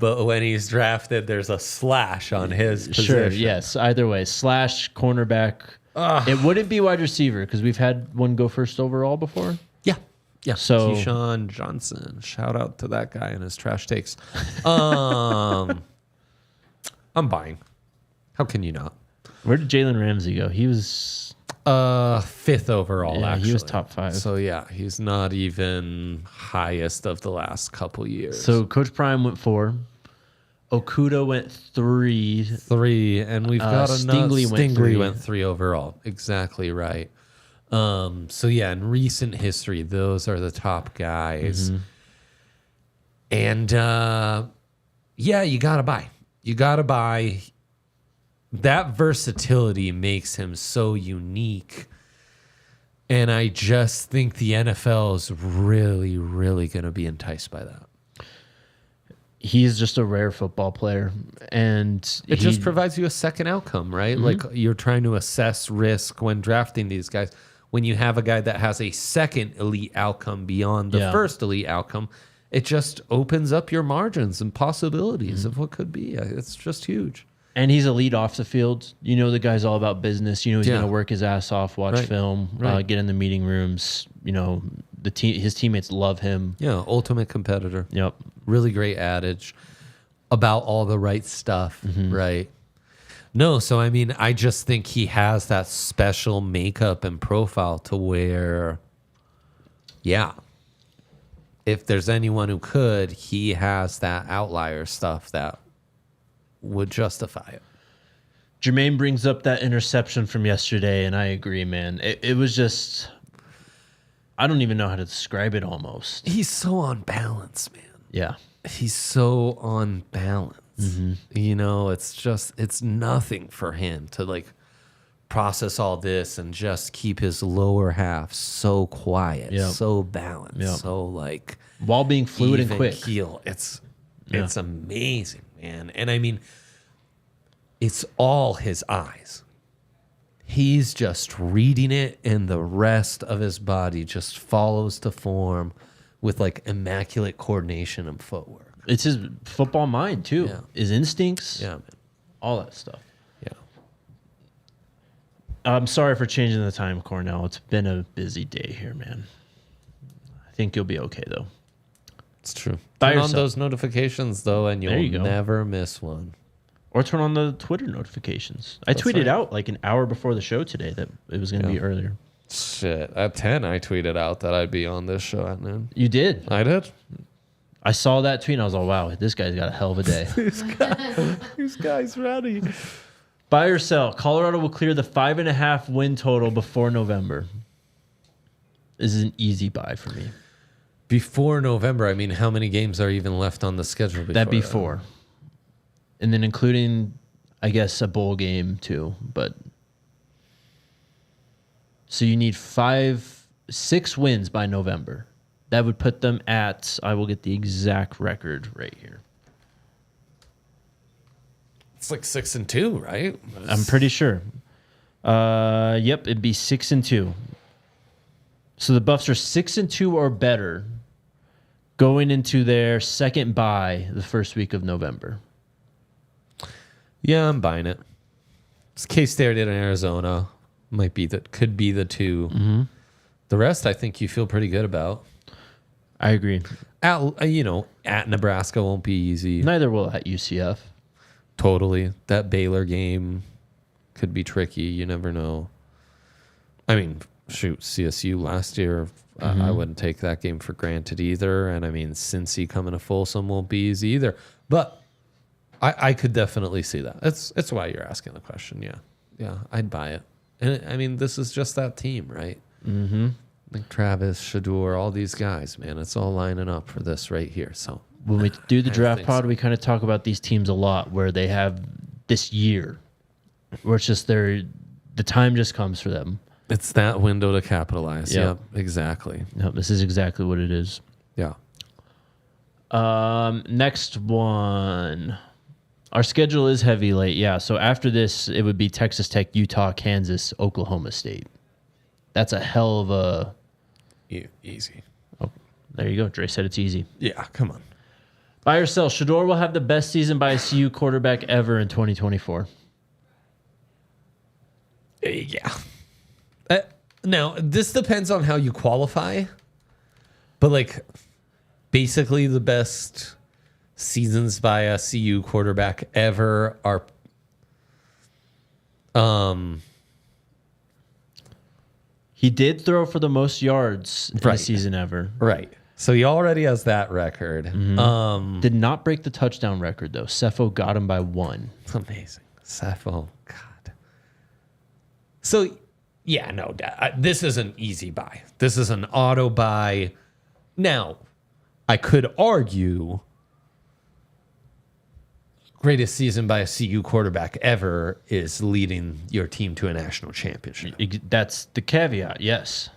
Speaker 2: but when he's drafted, there's a slash on his position?
Speaker 1: Sure, yes. Either way. Slash cornerback. It wouldn't be wide receiver because we've had one go 1st overall before.
Speaker 2: Yeah. Yeah.
Speaker 1: So-
Speaker 2: Keyshawn Johnson. Shout out to that guy and his trash takes. I'm buying. How can you not?
Speaker 1: Where did Jalen Ramsey go? He was
Speaker 2: 5th overall,
Speaker 1: Yeah,
Speaker 2: actually.
Speaker 1: he was top 5.
Speaker 2: So, yeah, he's not even highest of the last couple years.
Speaker 1: So Coach Prime went 4. Okuda went 3.
Speaker 2: 3, and we've got
Speaker 1: Stingley went 3.
Speaker 2: went 3 overall. Exactly right. So, yeah, in recent history, those are the top guys.
Speaker 1: Mm-hmm.
Speaker 2: And, yeah, you got to buy. You got to buy. That versatility makes him so unique. And I just think the NFL is really, really going to be enticed by that.
Speaker 1: He's just a rare football player. And
Speaker 2: It just provides you a second outcome, right? Like you're trying to assess risk when drafting these guys. When you have a guy that has a second elite outcome beyond the first elite outcome, it just opens up your margins and possibilities of what could be. It's just huge.
Speaker 1: And he's elite off the field. You know, the guy's all about business. You know, he's
Speaker 2: Yeah.
Speaker 1: going to work his ass off, watch
Speaker 2: Right.
Speaker 1: film,
Speaker 2: Right.
Speaker 1: get in the meeting rooms. You know, his teammates love him.
Speaker 2: Yeah, ultimate competitor.
Speaker 1: Yep.
Speaker 2: Really great adage about all the right stuff, right? No, so I mean, I just think he has that special makeup and profile to where, yeah, if there's anyone who could, he has that outlier stuff that would justify it.
Speaker 1: Jermaine brings up that interception from yesterday, and I agree, man. It was just, I don't even know how to describe it almost.
Speaker 2: He's so on balance, man.
Speaker 1: Yeah.
Speaker 2: He's so on balance. You know, it's nothing for him to like process all this and just keep his lower half so quiet,
Speaker 1: Yep.
Speaker 2: so balanced,
Speaker 1: Yep.
Speaker 2: so like
Speaker 1: While being fluid and
Speaker 2: even
Speaker 1: quick.
Speaker 2: keel. It's amazing, man. And I mean, it's all his eyes. He's just reading it, and the rest of his body just follows to form with like immaculate coordination and footwork.
Speaker 1: It's his football mind, too.
Speaker 2: Yeah.
Speaker 1: His instincts,
Speaker 2: Yeah, man.
Speaker 1: all that stuff.
Speaker 2: Yeah.
Speaker 1: I'm sorry for changing the time, Cornell. It's been a busy day here, man. I think you'll be okay, though.
Speaker 2: It's true.
Speaker 1: Buy
Speaker 2: Turn
Speaker 1: or
Speaker 2: on
Speaker 1: sell.
Speaker 2: those notifications, though, and
Speaker 1: There you
Speaker 2: you'll
Speaker 1: go.
Speaker 2: never miss one.
Speaker 1: Or turn on the Twitter notifications. I
Speaker 2: That's
Speaker 1: tweeted
Speaker 2: right.
Speaker 1: out like an hour before the show today that it was going to be earlier.
Speaker 2: Shit. At 10, I tweeted out that I'd be on this show at noon.
Speaker 1: You did.
Speaker 2: I did?
Speaker 1: I saw that tweet and I was like, wow, this guy's got a hell of a day.
Speaker 2: This guy's ready.
Speaker 1: Buy or sell. Colorado will clear the 5.5 win total before November. This is an easy buy for me.
Speaker 2: Before November, I mean, how many games are even left on the schedule before
Speaker 1: That'd be
Speaker 2: that?
Speaker 1: 4. And then including, I guess a bowl game too. But so you need 6 wins by November. That would put them at, I will get the exact record right here.
Speaker 2: It's like 6-2, right?
Speaker 1: I'm pretty sure. Yep, it'd be 6-2. So the Buffs are 6-2 or better going into their second bye the first week of November.
Speaker 2: Yeah, I'm buying it. It's K-State in Arizona. Could be the 2.
Speaker 1: Mm-hmm.
Speaker 2: The rest, I think you feel pretty good about.
Speaker 1: I agree.
Speaker 2: At Nebraska won't be easy.
Speaker 1: Neither will at UCF.
Speaker 2: Totally. That Baylor game could be tricky. You never know. I mean, shoot, CSU last year, I wouldn't take that game for granted either. And I mean, Cincy coming to Folsom won't be easy either. But I could definitely see that. It's why you're asking the question. Yeah, I'd buy it. And I mean, this is just that team, right?
Speaker 1: Mm-hmm.
Speaker 2: Like Travis, Shador, all these guys, man. It's all lining up for this right here. So
Speaker 1: when we do the draft pod, we kind of talk about these teams a lot where they have this year where it's just the time just comes for them.
Speaker 2: It's that window to capitalize. Yep, exactly.
Speaker 1: No, this is exactly what it is.
Speaker 2: Yeah.
Speaker 1: Next one. Our schedule is heavy late. Yeah. So after this, it would be Texas Tech, Utah, Kansas, Oklahoma State. That's a hell of a...
Speaker 2: Easy.
Speaker 1: Oh, there you go. Dre said it's easy.
Speaker 2: Yeah, come on.
Speaker 1: Buy or sell. Shador will have the best season by a CU quarterback ever in 2024.
Speaker 2: Yeah. Now, this depends on how you qualify. But, like, basically the best seasons by a CU quarterback ever are...
Speaker 1: He did throw for the most yards in the season ever.
Speaker 2: Right. So he already has that record.
Speaker 1: Mm-hmm. Did not break the touchdown record, though. Cepho got him by 1.
Speaker 2: Amazing. Cepho, God. So, yeah, no, this is an easy buy. This is an auto buy. Now, I could argue greatest season by a CU quarterback ever is leading your team to a national championship.
Speaker 1: That's the caveat, yes.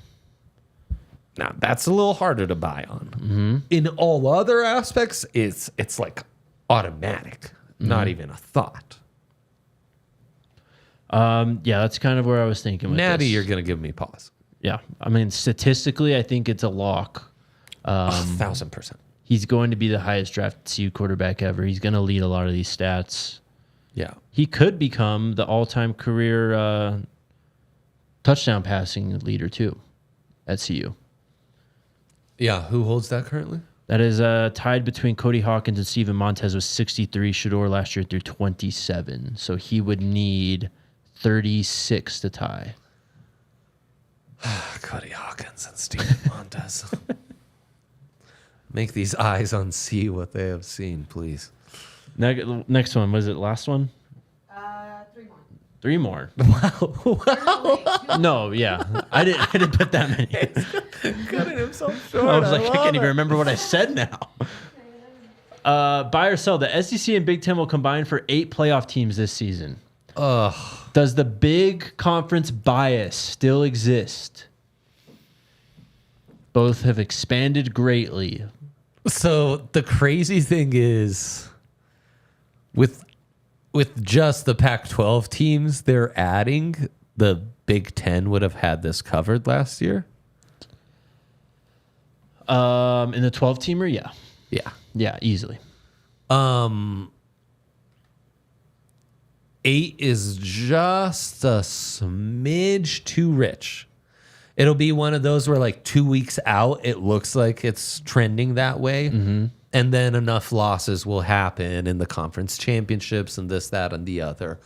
Speaker 2: Now, that's a little harder to buy on.
Speaker 1: Mm-hmm.
Speaker 2: In all other aspects, it's like automatic, not even a thought.
Speaker 1: Yeah, that's kind of where I was thinking with
Speaker 2: Natty,
Speaker 1: this.
Speaker 2: you're going to give me pause.
Speaker 1: Yeah. I mean, statistically, I think it's a lock.
Speaker 2: 1,000%.
Speaker 1: He's going to be the highest drafted CU quarterback ever. He's going to lead a lot of these stats.
Speaker 2: Yeah.
Speaker 1: He could become the all-time career touchdown passing leader, too, at CU.
Speaker 2: Yeah, who holds that currently?
Speaker 1: That is tied between Cody Hawkins and Steven Montez with 63. Shador last year threw 27. So he would need 36 to tie.
Speaker 2: Cody Hawkins and Steven Montez. Make these eyes unsee what they have seen, please.
Speaker 1: Next one. Was it last one? 3 more.
Speaker 3: 3 more.
Speaker 2: Wow.
Speaker 1: No, yeah. I didn't put that many.
Speaker 2: Cutting himself short.
Speaker 1: I was like, I can't even remember what I said now. Buy or sell. The SEC and Big Ten will combine for 8 playoff teams this season.
Speaker 2: Ugh.
Speaker 1: Does the big conference bias still exist? Both have expanded greatly.
Speaker 2: So the crazy thing is, with just the Pac-12 teams they're adding, the Big Ten would have had this covered last year.
Speaker 1: In the 12-teamer, yeah. Yeah, easily.
Speaker 2: 8 is just a smidge too rich. It'll be one of those where, like, 2 weeks out, it looks like it's trending that way. Mm-hmm. And then enough losses will happen in the conference championships and this, that, and the other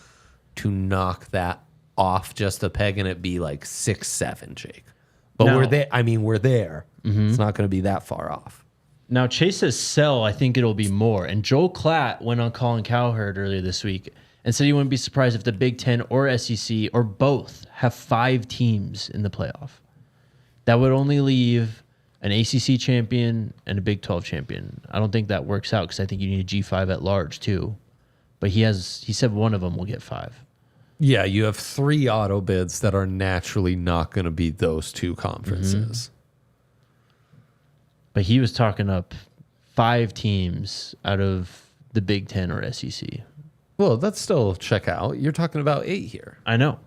Speaker 2: to knock that off just a peg and it be like 6-7, Jake. But
Speaker 1: Now,
Speaker 2: we're there. I mean, we're there. Mm-hmm. It's not going to be that far off.
Speaker 1: Now, Chase says sell. I think it'll be more. And Joel Klatt went on Colin Cowherd earlier this week and said he wouldn't be surprised if the Big Ten or SEC or both have 5 teams in the playoff. That would only leave an ACC champion and a Big 12 champion. I don't think that works out because I think you need a G5 at large too. but he said one of them will get 5.
Speaker 2: Yeah, you have 3 auto bids that are naturally not going to be those 2 conferences.
Speaker 1: But he was talking up 5 teams out of the Big Ten or SEC.
Speaker 2: Well, that's still check out. You're talking about 8 here.
Speaker 1: I know,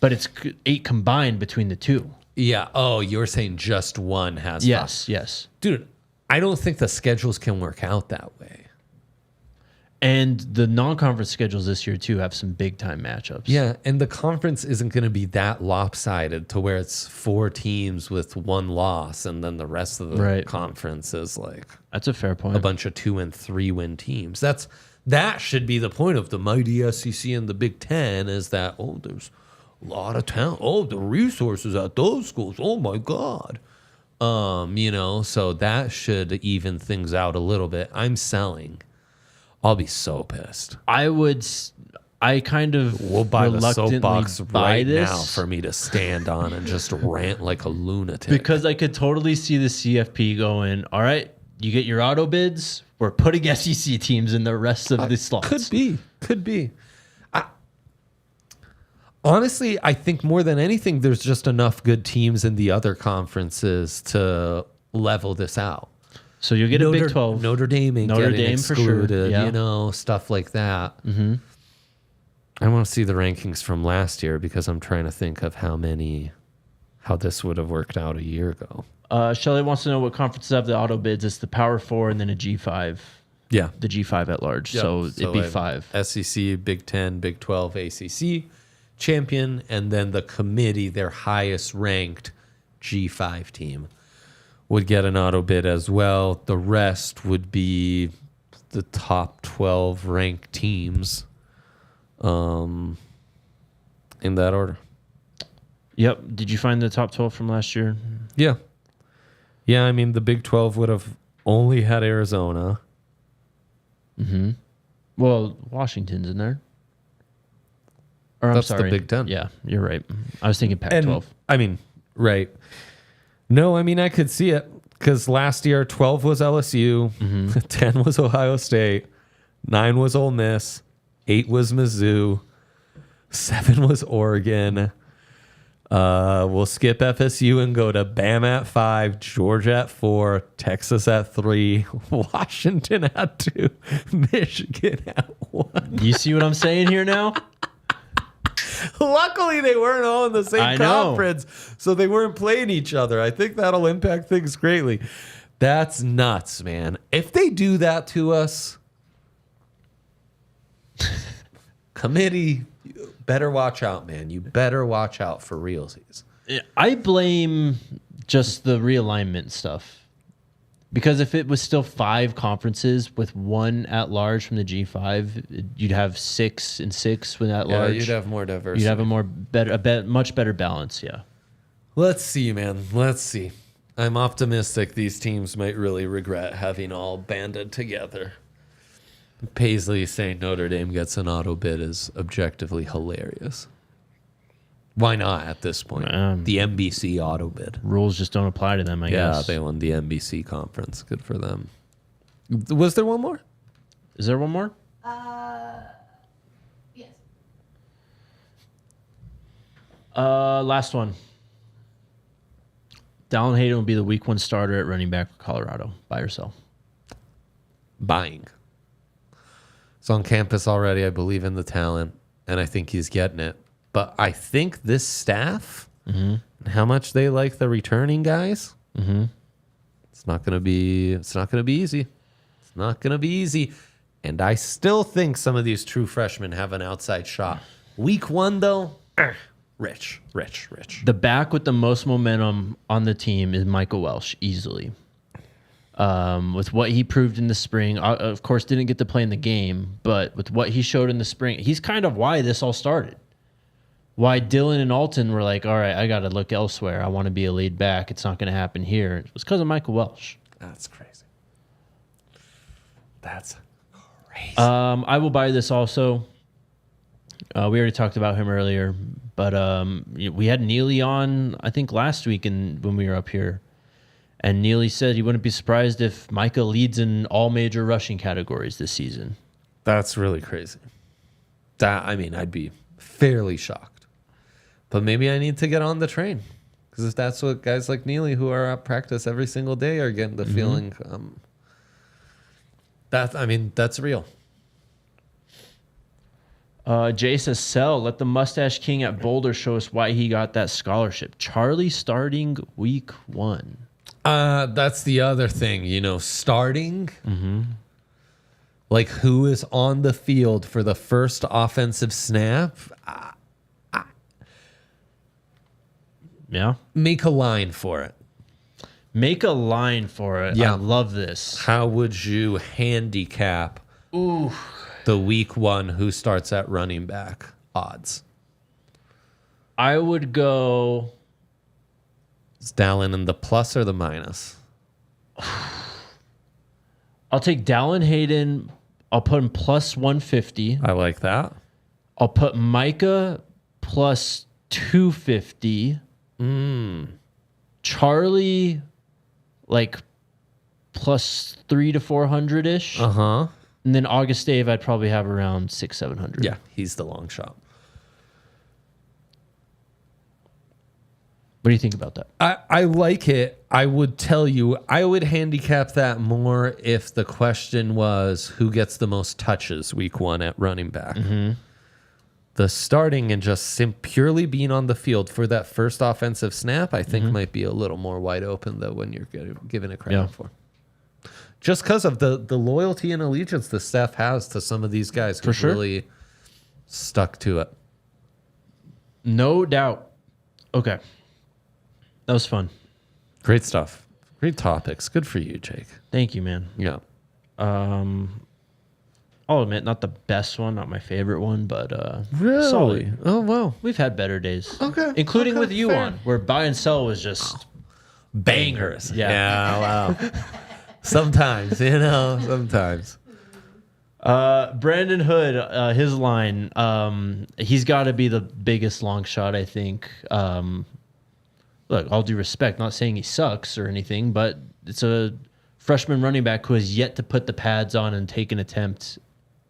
Speaker 1: but it's 8 combined between the 2.
Speaker 2: Yeah. Oh, you're saying just one has
Speaker 1: Yes,
Speaker 2: 5.
Speaker 1: yes.
Speaker 2: Dude, I don't think the schedules can work out that way.
Speaker 1: And the non-conference schedules this year, too, have some big-time matchups.
Speaker 2: Yeah, and the conference isn't going to be that lopsided to where it's 4 teams with 1 loss, and then the rest of the conference is like...
Speaker 1: That's a fair point.
Speaker 2: A bunch of 2 and 3 win teams. That should be the point of the mighty SEC and the Big Ten, is that, there's a lot of talent. The resources at those schools. Oh, my God. So that should even things out a little bit. I'm selling. I'll be so pissed.
Speaker 1: I kind of
Speaker 2: we'll buy the soapbox right
Speaker 1: this
Speaker 2: now for me to stand on and just rant like a lunatic.
Speaker 1: Because I could totally see the CFP going, all right, you get your auto bids. We're putting SEC teams in the rest of the slots.
Speaker 2: Could be. Honestly, I think more than anything, there's just enough good teams in the other conferences to level this out.
Speaker 1: So you'll get a Big 12.
Speaker 2: Notre Dame ain't getting excluded, for sure. Yeah. Stuff like that.
Speaker 1: Mm-hmm.
Speaker 2: I want to see the rankings from last year because I'm trying to think of how this would have worked out a year ago.
Speaker 1: Shelley wants to know what conferences have the auto bids. It's the Power 4 and then a G5.
Speaker 2: Yeah.
Speaker 1: The G5 at large. Yep. So it'd be 5.
Speaker 2: SEC, Big 10, Big 12, ACC, champion, and then the committee, their highest ranked G5 team, would get an auto bid as well. The rest would be the top 12 ranked teams in that order.
Speaker 1: Yep. Did you find the top 12 from last year?
Speaker 2: Yeah. Yeah, I mean, the Big 12 would have only had Arizona.
Speaker 1: Mm-hmm. Well, Washington's in there. Or
Speaker 2: That's the Big 10.
Speaker 1: Yeah, you're right. I was thinking Pac-12.
Speaker 2: I mean, right. No, I mean, I could see it because last year 12 was LSU, 10 was Ohio State, 9 was Ole Miss, 8 was Mizzou, 7 was Oregon. We'll skip FSU and go to Bama at 5, Georgia at 4, Texas at 3, Washington at 2, Michigan at 1.
Speaker 1: You see what I'm saying here now?
Speaker 2: Luckily, they weren't all in the same conference, so they weren't playing each other. I think that'll impact things greatly. That's nuts, man. If they do that to us, committee, you better watch out, man. You better watch out for realsies.
Speaker 1: I blame just the realignment stuff. Because if it was still 5 conferences with 1 at large from the G5, you'd have 6 and 6 with at large.
Speaker 2: Yeah, you'd have more diversity.
Speaker 1: You'd have much better balance. Yeah.
Speaker 2: Let's see, man. Let's see. I'm optimistic these teams might really regret having all banded together. Paisley saying Notre Dame gets an auto bid is objectively hilarious. Why not at this point? The NBC auto bid.
Speaker 1: Rules just don't apply to them, I guess.
Speaker 2: Yeah, they won the NBC conference. Good for them. Was there one more?
Speaker 1: Is there one more?
Speaker 3: Yes.
Speaker 1: Last one. Dallan Hayden will be the week 1 starter at running back for Colorado. Buy or sell?
Speaker 2: Buying. It's on campus already. I believe in the talent, and I think he's getting it. But I think this staff, and how much they like the returning guys, it's not gonna be easy. It's not gonna be easy. And I still think some of these true freshmen have an outside shot. Week 1 though, rich.
Speaker 1: The back with the most momentum on the team is Michael Welsh, easily. With what he proved in the spring, of course, didn't get to play in the game, but with what he showed in the spring, he's kind of why this all started. Why Dylan and Alton were like, all right, I got to look elsewhere. I want to be a lead back. It's not going to happen here. It was because of Michael Welsh.
Speaker 2: That's crazy. That's crazy.
Speaker 1: I will buy this also. We already talked about him earlier, but we had Neely on, I think, last week when we were up here. And Neely said he wouldn't be surprised if Micah leads in all major rushing categories this season.
Speaker 2: That's really crazy. I'd be fairly shocked. But maybe I need to get on the train. Because if that's what guys like Neely, who are at practice every single day, are getting the feeling, that's real.
Speaker 1: Jay says, "Sell. Let the Mustache King at Boulder show us why he got that scholarship. Charlie starting week 1."
Speaker 2: That's the other thing, starting. Like, who is on the field for the first offensive snap?
Speaker 1: Yeah.
Speaker 2: Make a line for it.
Speaker 1: Make a line for it.
Speaker 2: Yeah.
Speaker 1: I love this.
Speaker 2: How would you handicap the week 1 who starts at running back odds?
Speaker 1: I would go...
Speaker 2: Is Dallan in the plus or the minus?
Speaker 1: I'll take Dallan Hayden. I'll put him plus 150.
Speaker 2: I like that.
Speaker 1: I'll put Micah plus 250. Charlie, like plus 300 to 400 ish.
Speaker 2: Uh-huh.
Speaker 1: And then August Dave, I'd probably have around 600-700.
Speaker 2: Yeah, he's the long shot.
Speaker 1: What do you think about that?
Speaker 2: I like it. I would tell you, I would handicap that more if the question was who gets the most touches week 1 at running back. The starting and just purely being on the field for that first offensive snap, I think might be a little more wide open though when you're given a credit for. Just because of the loyalty and allegiance the staff has to some of these guys who really stuck to it.
Speaker 1: No doubt. Okay. That was fun.
Speaker 2: Great stuff. Great topics. Good for you, Jake.
Speaker 1: Thank you, man.
Speaker 2: Yeah.
Speaker 1: I'll admit, not the best one, not my favorite one, but
Speaker 2: Really?
Speaker 1: solid.
Speaker 2: Oh, wow.
Speaker 1: We've had better days.
Speaker 2: Okay.
Speaker 1: Including
Speaker 2: Okay,
Speaker 1: with you
Speaker 2: fair.
Speaker 1: on, where buy and sell was just
Speaker 2: Bangers.
Speaker 1: Yeah.
Speaker 2: Wow. Sometimes, sometimes.
Speaker 1: Brandon Hood, his line, he's got to be the biggest long shot, I think. Look, all due respect, not saying he sucks or anything, but it's a freshman running back who has yet to put the pads on and take an attempt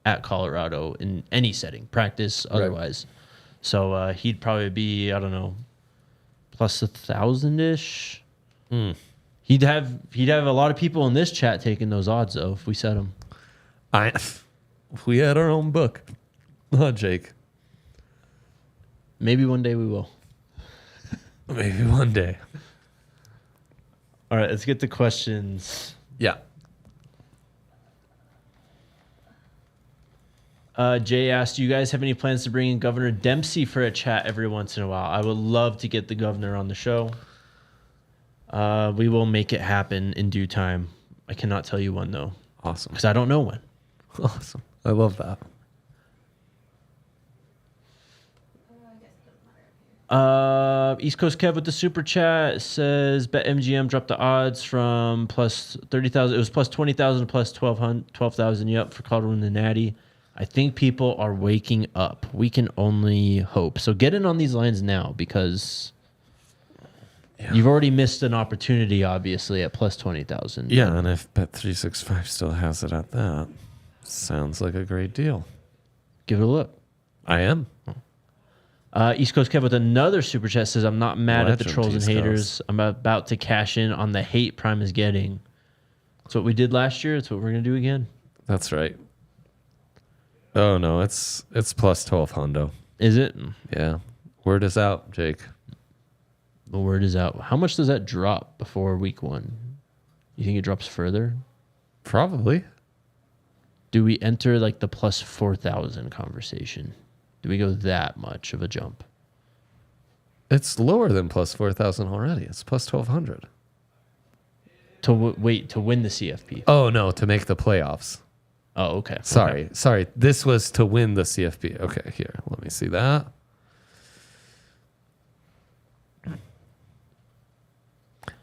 Speaker 1: at Colorado in any setting, practice, otherwise. So he'd probably be, I don't know, plus 1,000-ish. He'd have a lot of people in this chat taking those odds though if we set them.
Speaker 2: If we had our own book, huh, Jake?
Speaker 1: Maybe one day we will.
Speaker 2: Maybe one day.
Speaker 1: All right, let's get to questions.
Speaker 2: Yeah.
Speaker 1: Jay asked, do you guys have any plans to bring in Governor Dempsey for a chat every once in a while? I would love to get the governor on the show. We will make it happen in due time. I cannot tell you when, though.
Speaker 2: Awesome.
Speaker 1: Because I don't know when.
Speaker 2: Awesome. I love that.
Speaker 1: East Coast Kev with the super chat says BetMGM dropped the odds from plus 30,000. It was plus 20,000 to plus 12,000. Yep, for Colorado and the Natty. I think people are waking up. We can only hope. So get in on these lines now because you've already missed an opportunity, obviously, at plus 20,000.
Speaker 2: Yeah, and if Bet365 still has it at that, sounds like a great deal.
Speaker 1: Give it a look.
Speaker 2: I am.
Speaker 1: East Coast Kev with another super chat says, I'm not mad at the
Speaker 2: Legend,
Speaker 1: trolls and
Speaker 2: East
Speaker 1: haters.
Speaker 2: Coast.
Speaker 1: I'm about to cash in on the hate Prime is getting. That's what we did last year. It's what we're going to do again.
Speaker 2: That's right. Oh, no, it's plus 12 hundo.
Speaker 1: Is it?
Speaker 2: Yeah. Word is out, Jake.
Speaker 1: The word is out. How much does that drop before week 1? You think it drops further?
Speaker 2: Probably.
Speaker 1: Do we enter like the plus 4,000 conversation? Do we go that much of a jump?
Speaker 2: It's lower than plus 4,000 already. It's plus 1,200.
Speaker 1: To wait, to win the CFP.
Speaker 2: Oh, no, to make the playoffs.
Speaker 1: Oh, okay.
Speaker 2: Sorry. This was to win the CFP. Okay, here. Let me see that.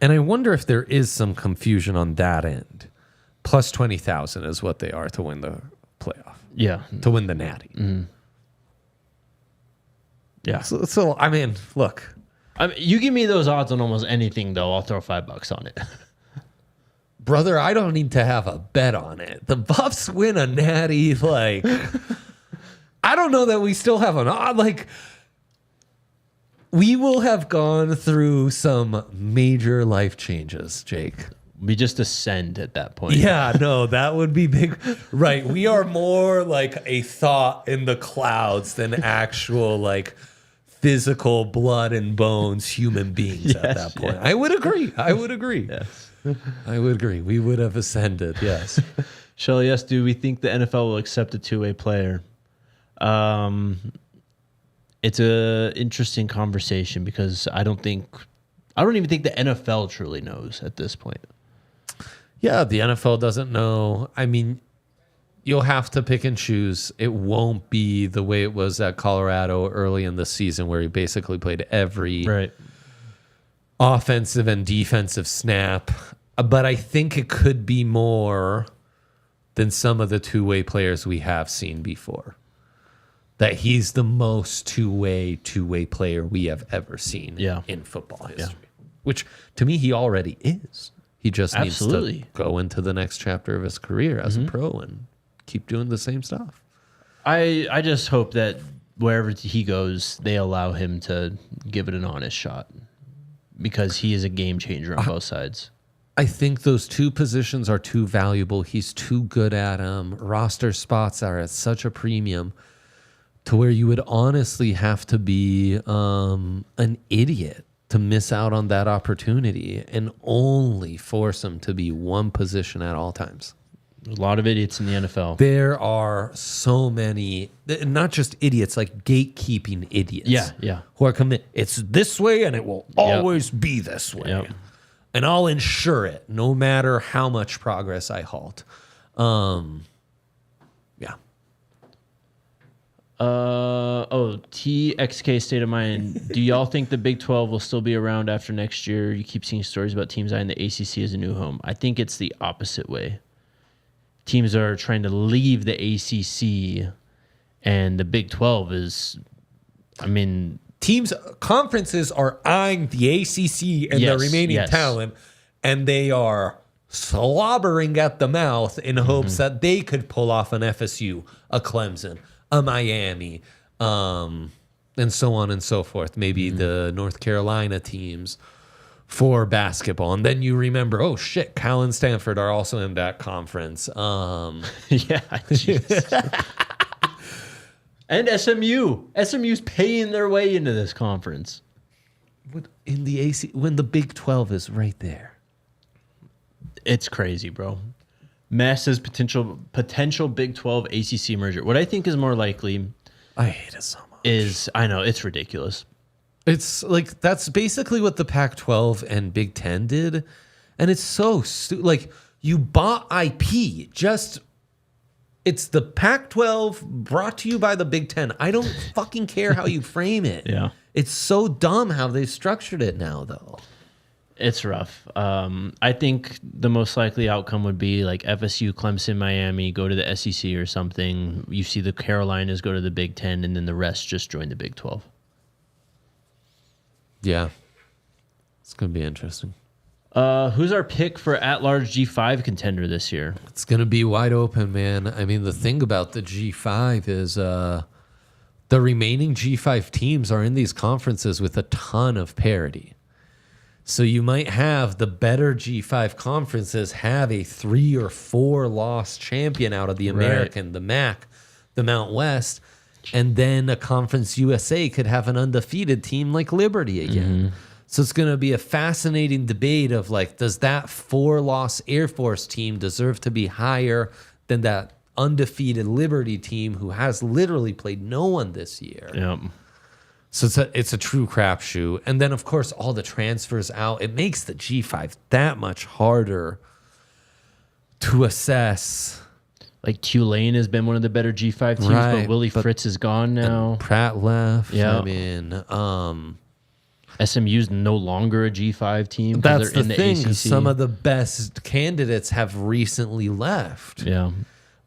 Speaker 2: And I wonder if there is some confusion on that end. Plus 20,000 is what they are to win the playoff.
Speaker 1: Yeah.
Speaker 2: To win the Natty.
Speaker 1: Mm-hmm. Yeah.
Speaker 2: So, I mean, look.
Speaker 1: I mean, you give me those odds on almost anything, though. I'll throw $5 on it.
Speaker 2: brother, I don't need to have a bet on it. The Buffs win a natty, like, I don't know that we still have an odd, like, we will have gone through some major life changes, Jake.
Speaker 1: We just ascend at that point.
Speaker 2: Yeah, no, that would be big. Right. We are more like a thought in the clouds than actual, like, physical blood and bones human beings at that point. Yeah. I would agree. Yes. I would agree. We would have ascended. Yes.
Speaker 1: Shelly, yes, do we think the NFL will accept a two-way player? It's a interesting conversation because I don't even think the NFL truly knows at this point.
Speaker 2: Yeah, the NFL doesn't know. I mean, you'll have to pick and choose. It won't be the way it was at Colorado early in the season where he basically played every offensive and defensive snap. But I think it could be more than some of the two-way players we have seen before. That he's the most two-way player we have ever seen in football history. Yeah. Which, to me, he already is. He just needs to go into the next chapter of his career as a pro and keep doing the same stuff.
Speaker 1: I just hope that wherever he goes, they allow him to give it an honest shot because he is a game changer on both sides.
Speaker 2: I think those two positions are too valuable. He's too good at them. Roster spots are at such a premium to where you would honestly have to be an idiot to miss out on that opportunity and only force him to be one position at all times.
Speaker 1: There's a lot of idiots in the NFL.
Speaker 2: There are so many, not just idiots, like gatekeeping idiots.
Speaker 1: Yeah.
Speaker 2: Who are committed. It's this way and it will always be this way.
Speaker 1: Yep.
Speaker 2: And I'll ensure it no matter how much progress I halt.
Speaker 1: TXK State of Mind. Do y'all think the Big 12 will still be around after next year? You keep seeing stories about teams eyeing the ACC as a new home. I think it's the opposite way. Teams are trying to leave the ACC, and the Big 12 is,
Speaker 2: conferences are eyeing the ACC and the remaining talent, and they are slobbering at the mouth in hopes that they could pull off an FSU, a Clemson, a Miami, and so on and so forth. Maybe the North Carolina teams for basketball. And then you remember, oh shit, Cal and Stanford are also in that conference.
Speaker 1: And SMU. SMU's paying their way into this conference.
Speaker 2: In the AC, when the Big 12 is right there.
Speaker 1: It's crazy, bro. Massive potential Big 12 ACC merger. What I think is more likely,
Speaker 2: I hate it so much.
Speaker 1: I know it's ridiculous.
Speaker 2: It's like that's basically what the Pac-12 and Big 10 did, and it's so like you bought IP. It's the Pac-12 brought to you by the Big 10. I don't fucking care how you frame it.
Speaker 1: Yeah,
Speaker 2: it's so dumb how they structured it now, though.
Speaker 1: It's rough. I think the most likely outcome would be like FSU, Clemson, Miami go to the SEC or something. You see the Carolinas go to the Big 10, and then the rest just join the Big 12.
Speaker 2: Yeah. It's going to be interesting.
Speaker 1: Who's our pick for at-large G5 contender this year?
Speaker 2: It's going to be wide open, man. I mean, the thing about the G5 is the remaining G5 teams are in these conferences with a ton of parity. So you might have the better G5 conferences have a 3 or 4 loss champion out of the American, the MAC, the Mount West, and then a Conference USA could have an undefeated team like Liberty again. So it's going to be a fascinating debate of like, does that 4-loss Air Force team deserve to be higher than that undefeated Liberty team who has literally played no one this year?
Speaker 1: Yep.
Speaker 2: So it's a true crapshoot. And then, of course, all the transfers out. It makes the G5 that much harder to assess.
Speaker 1: Like Tulane has been one of the better G5 teams, but Willie Fritz is gone now.
Speaker 2: Pratt left.
Speaker 1: Yeah.
Speaker 2: I mean,
Speaker 1: SMU's no longer a G5 team.
Speaker 2: That's
Speaker 1: they're
Speaker 2: the
Speaker 1: in
Speaker 2: thing.
Speaker 1: the ACC.
Speaker 2: Some of the best candidates have recently left.
Speaker 1: Yeah.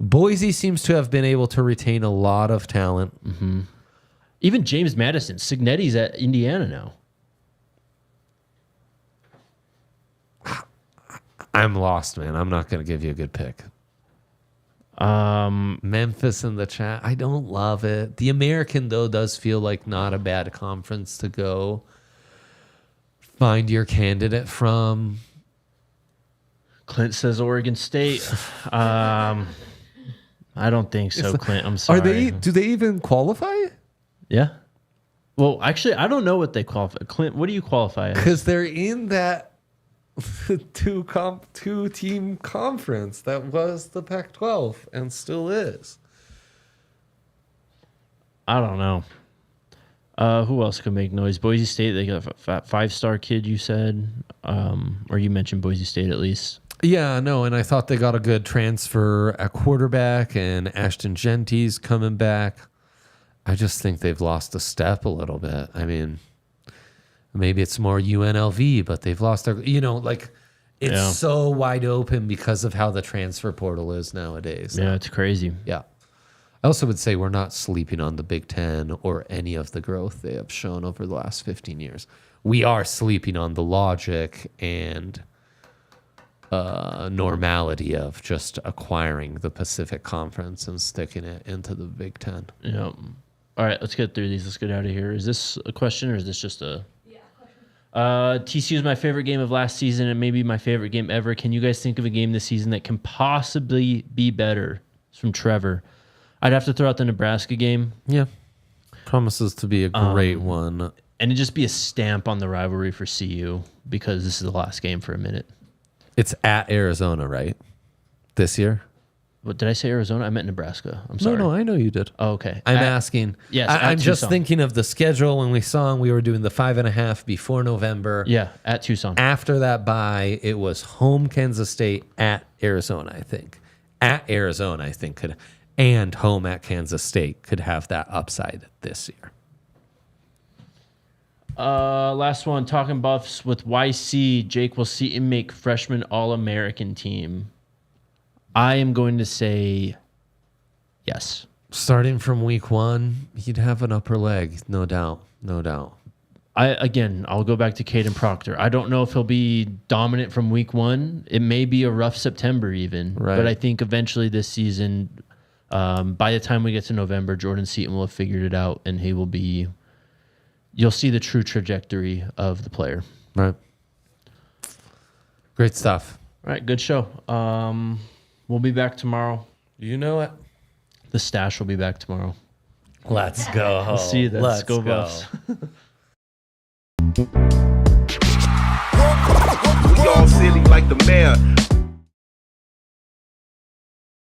Speaker 2: Boise seems to have been able to retain a lot of talent.
Speaker 1: Even James Madison. Signetti's at Indiana now.
Speaker 2: I'm lost, man. I'm not going to give you a good pick. Memphis in the chat. I don't love it. The American, though, does feel like not a bad conference to go find your candidate from.
Speaker 1: Clint says Oregon State. I don't think so, Clint. I'm sorry.
Speaker 2: Do they even qualify?
Speaker 1: Yeah. Well, actually, I don't know what they qualify. Clint, what do you qualify as?
Speaker 2: Because they're in that two-team conference that was the Pac-12 and still is.
Speaker 1: I don't know. Who else could make noise? Boise State, they got a five-star kid, you said. Or you mentioned Boise State at least.
Speaker 2: Yeah, no, and I thought they got a good transfer at quarterback, and Ashton Genty's coming back. I just think they've lost a step a little bit. I mean, maybe it's more UNLV, but they've lost their, it's so wide open because of how the transfer portal is nowadays.
Speaker 1: Yeah, it's crazy.
Speaker 2: Yeah. I also would say we're not sleeping on the Big Ten or any of the growth they have shown over the last 15 years. We are sleeping on the logic and normality of just acquiring the Pacific Conference and sticking it into the Big Ten.
Speaker 1: Yeah. All right, let's get through these. Let's get out of here. Is this a question or is this just a... TCU is my favorite game of last season and maybe my favorite game ever. Can you guys think of a game this season that can possibly be better? It's from Trevor. I'd have to throw out the Nebraska game.
Speaker 2: Yeah. Promises to be a great one.
Speaker 1: And it'd just be a stamp on the rivalry for CU because this is the last game for a minute.
Speaker 2: It's at Arizona, right? This year?
Speaker 1: What did I say? Arizona? I meant Nebraska. I'm sorry.
Speaker 2: No, I know you did.
Speaker 1: Oh, okay.
Speaker 2: I'm asking.
Speaker 1: Yes,
Speaker 2: I'm just
Speaker 1: Tucson.
Speaker 2: thinking of the schedule when we were doing the 5.5 before November.
Speaker 1: Yeah, at Tucson.
Speaker 2: After that bye, it was home Kansas State at Arizona, I think. At Arizona, I think and home at Kansas State could have that upside this year.
Speaker 1: Last one, talking Buffs with YC. Jake, will Seaton make freshman All-American team? I am going to say yes.
Speaker 2: Starting from week 1, he'd have an upper leg, no doubt.
Speaker 1: I'll go back to Caden Proctor. I don't know if he'll be dominant from week 1. It may be a rough September even.
Speaker 2: Right.
Speaker 1: But I think eventually this season, by the time we get to November, Jordan Seaton will have figured it out, and he will be... You'll see the true trajectory of the player.
Speaker 2: Right. Great stuff.
Speaker 1: All right, good show. We'll be back tomorrow.
Speaker 2: You know it.
Speaker 1: The stash will be back tomorrow.
Speaker 2: Let's go.
Speaker 1: We'll see you then.
Speaker 2: Let's
Speaker 1: go Buffs.
Speaker 3: We all silly like the mayor.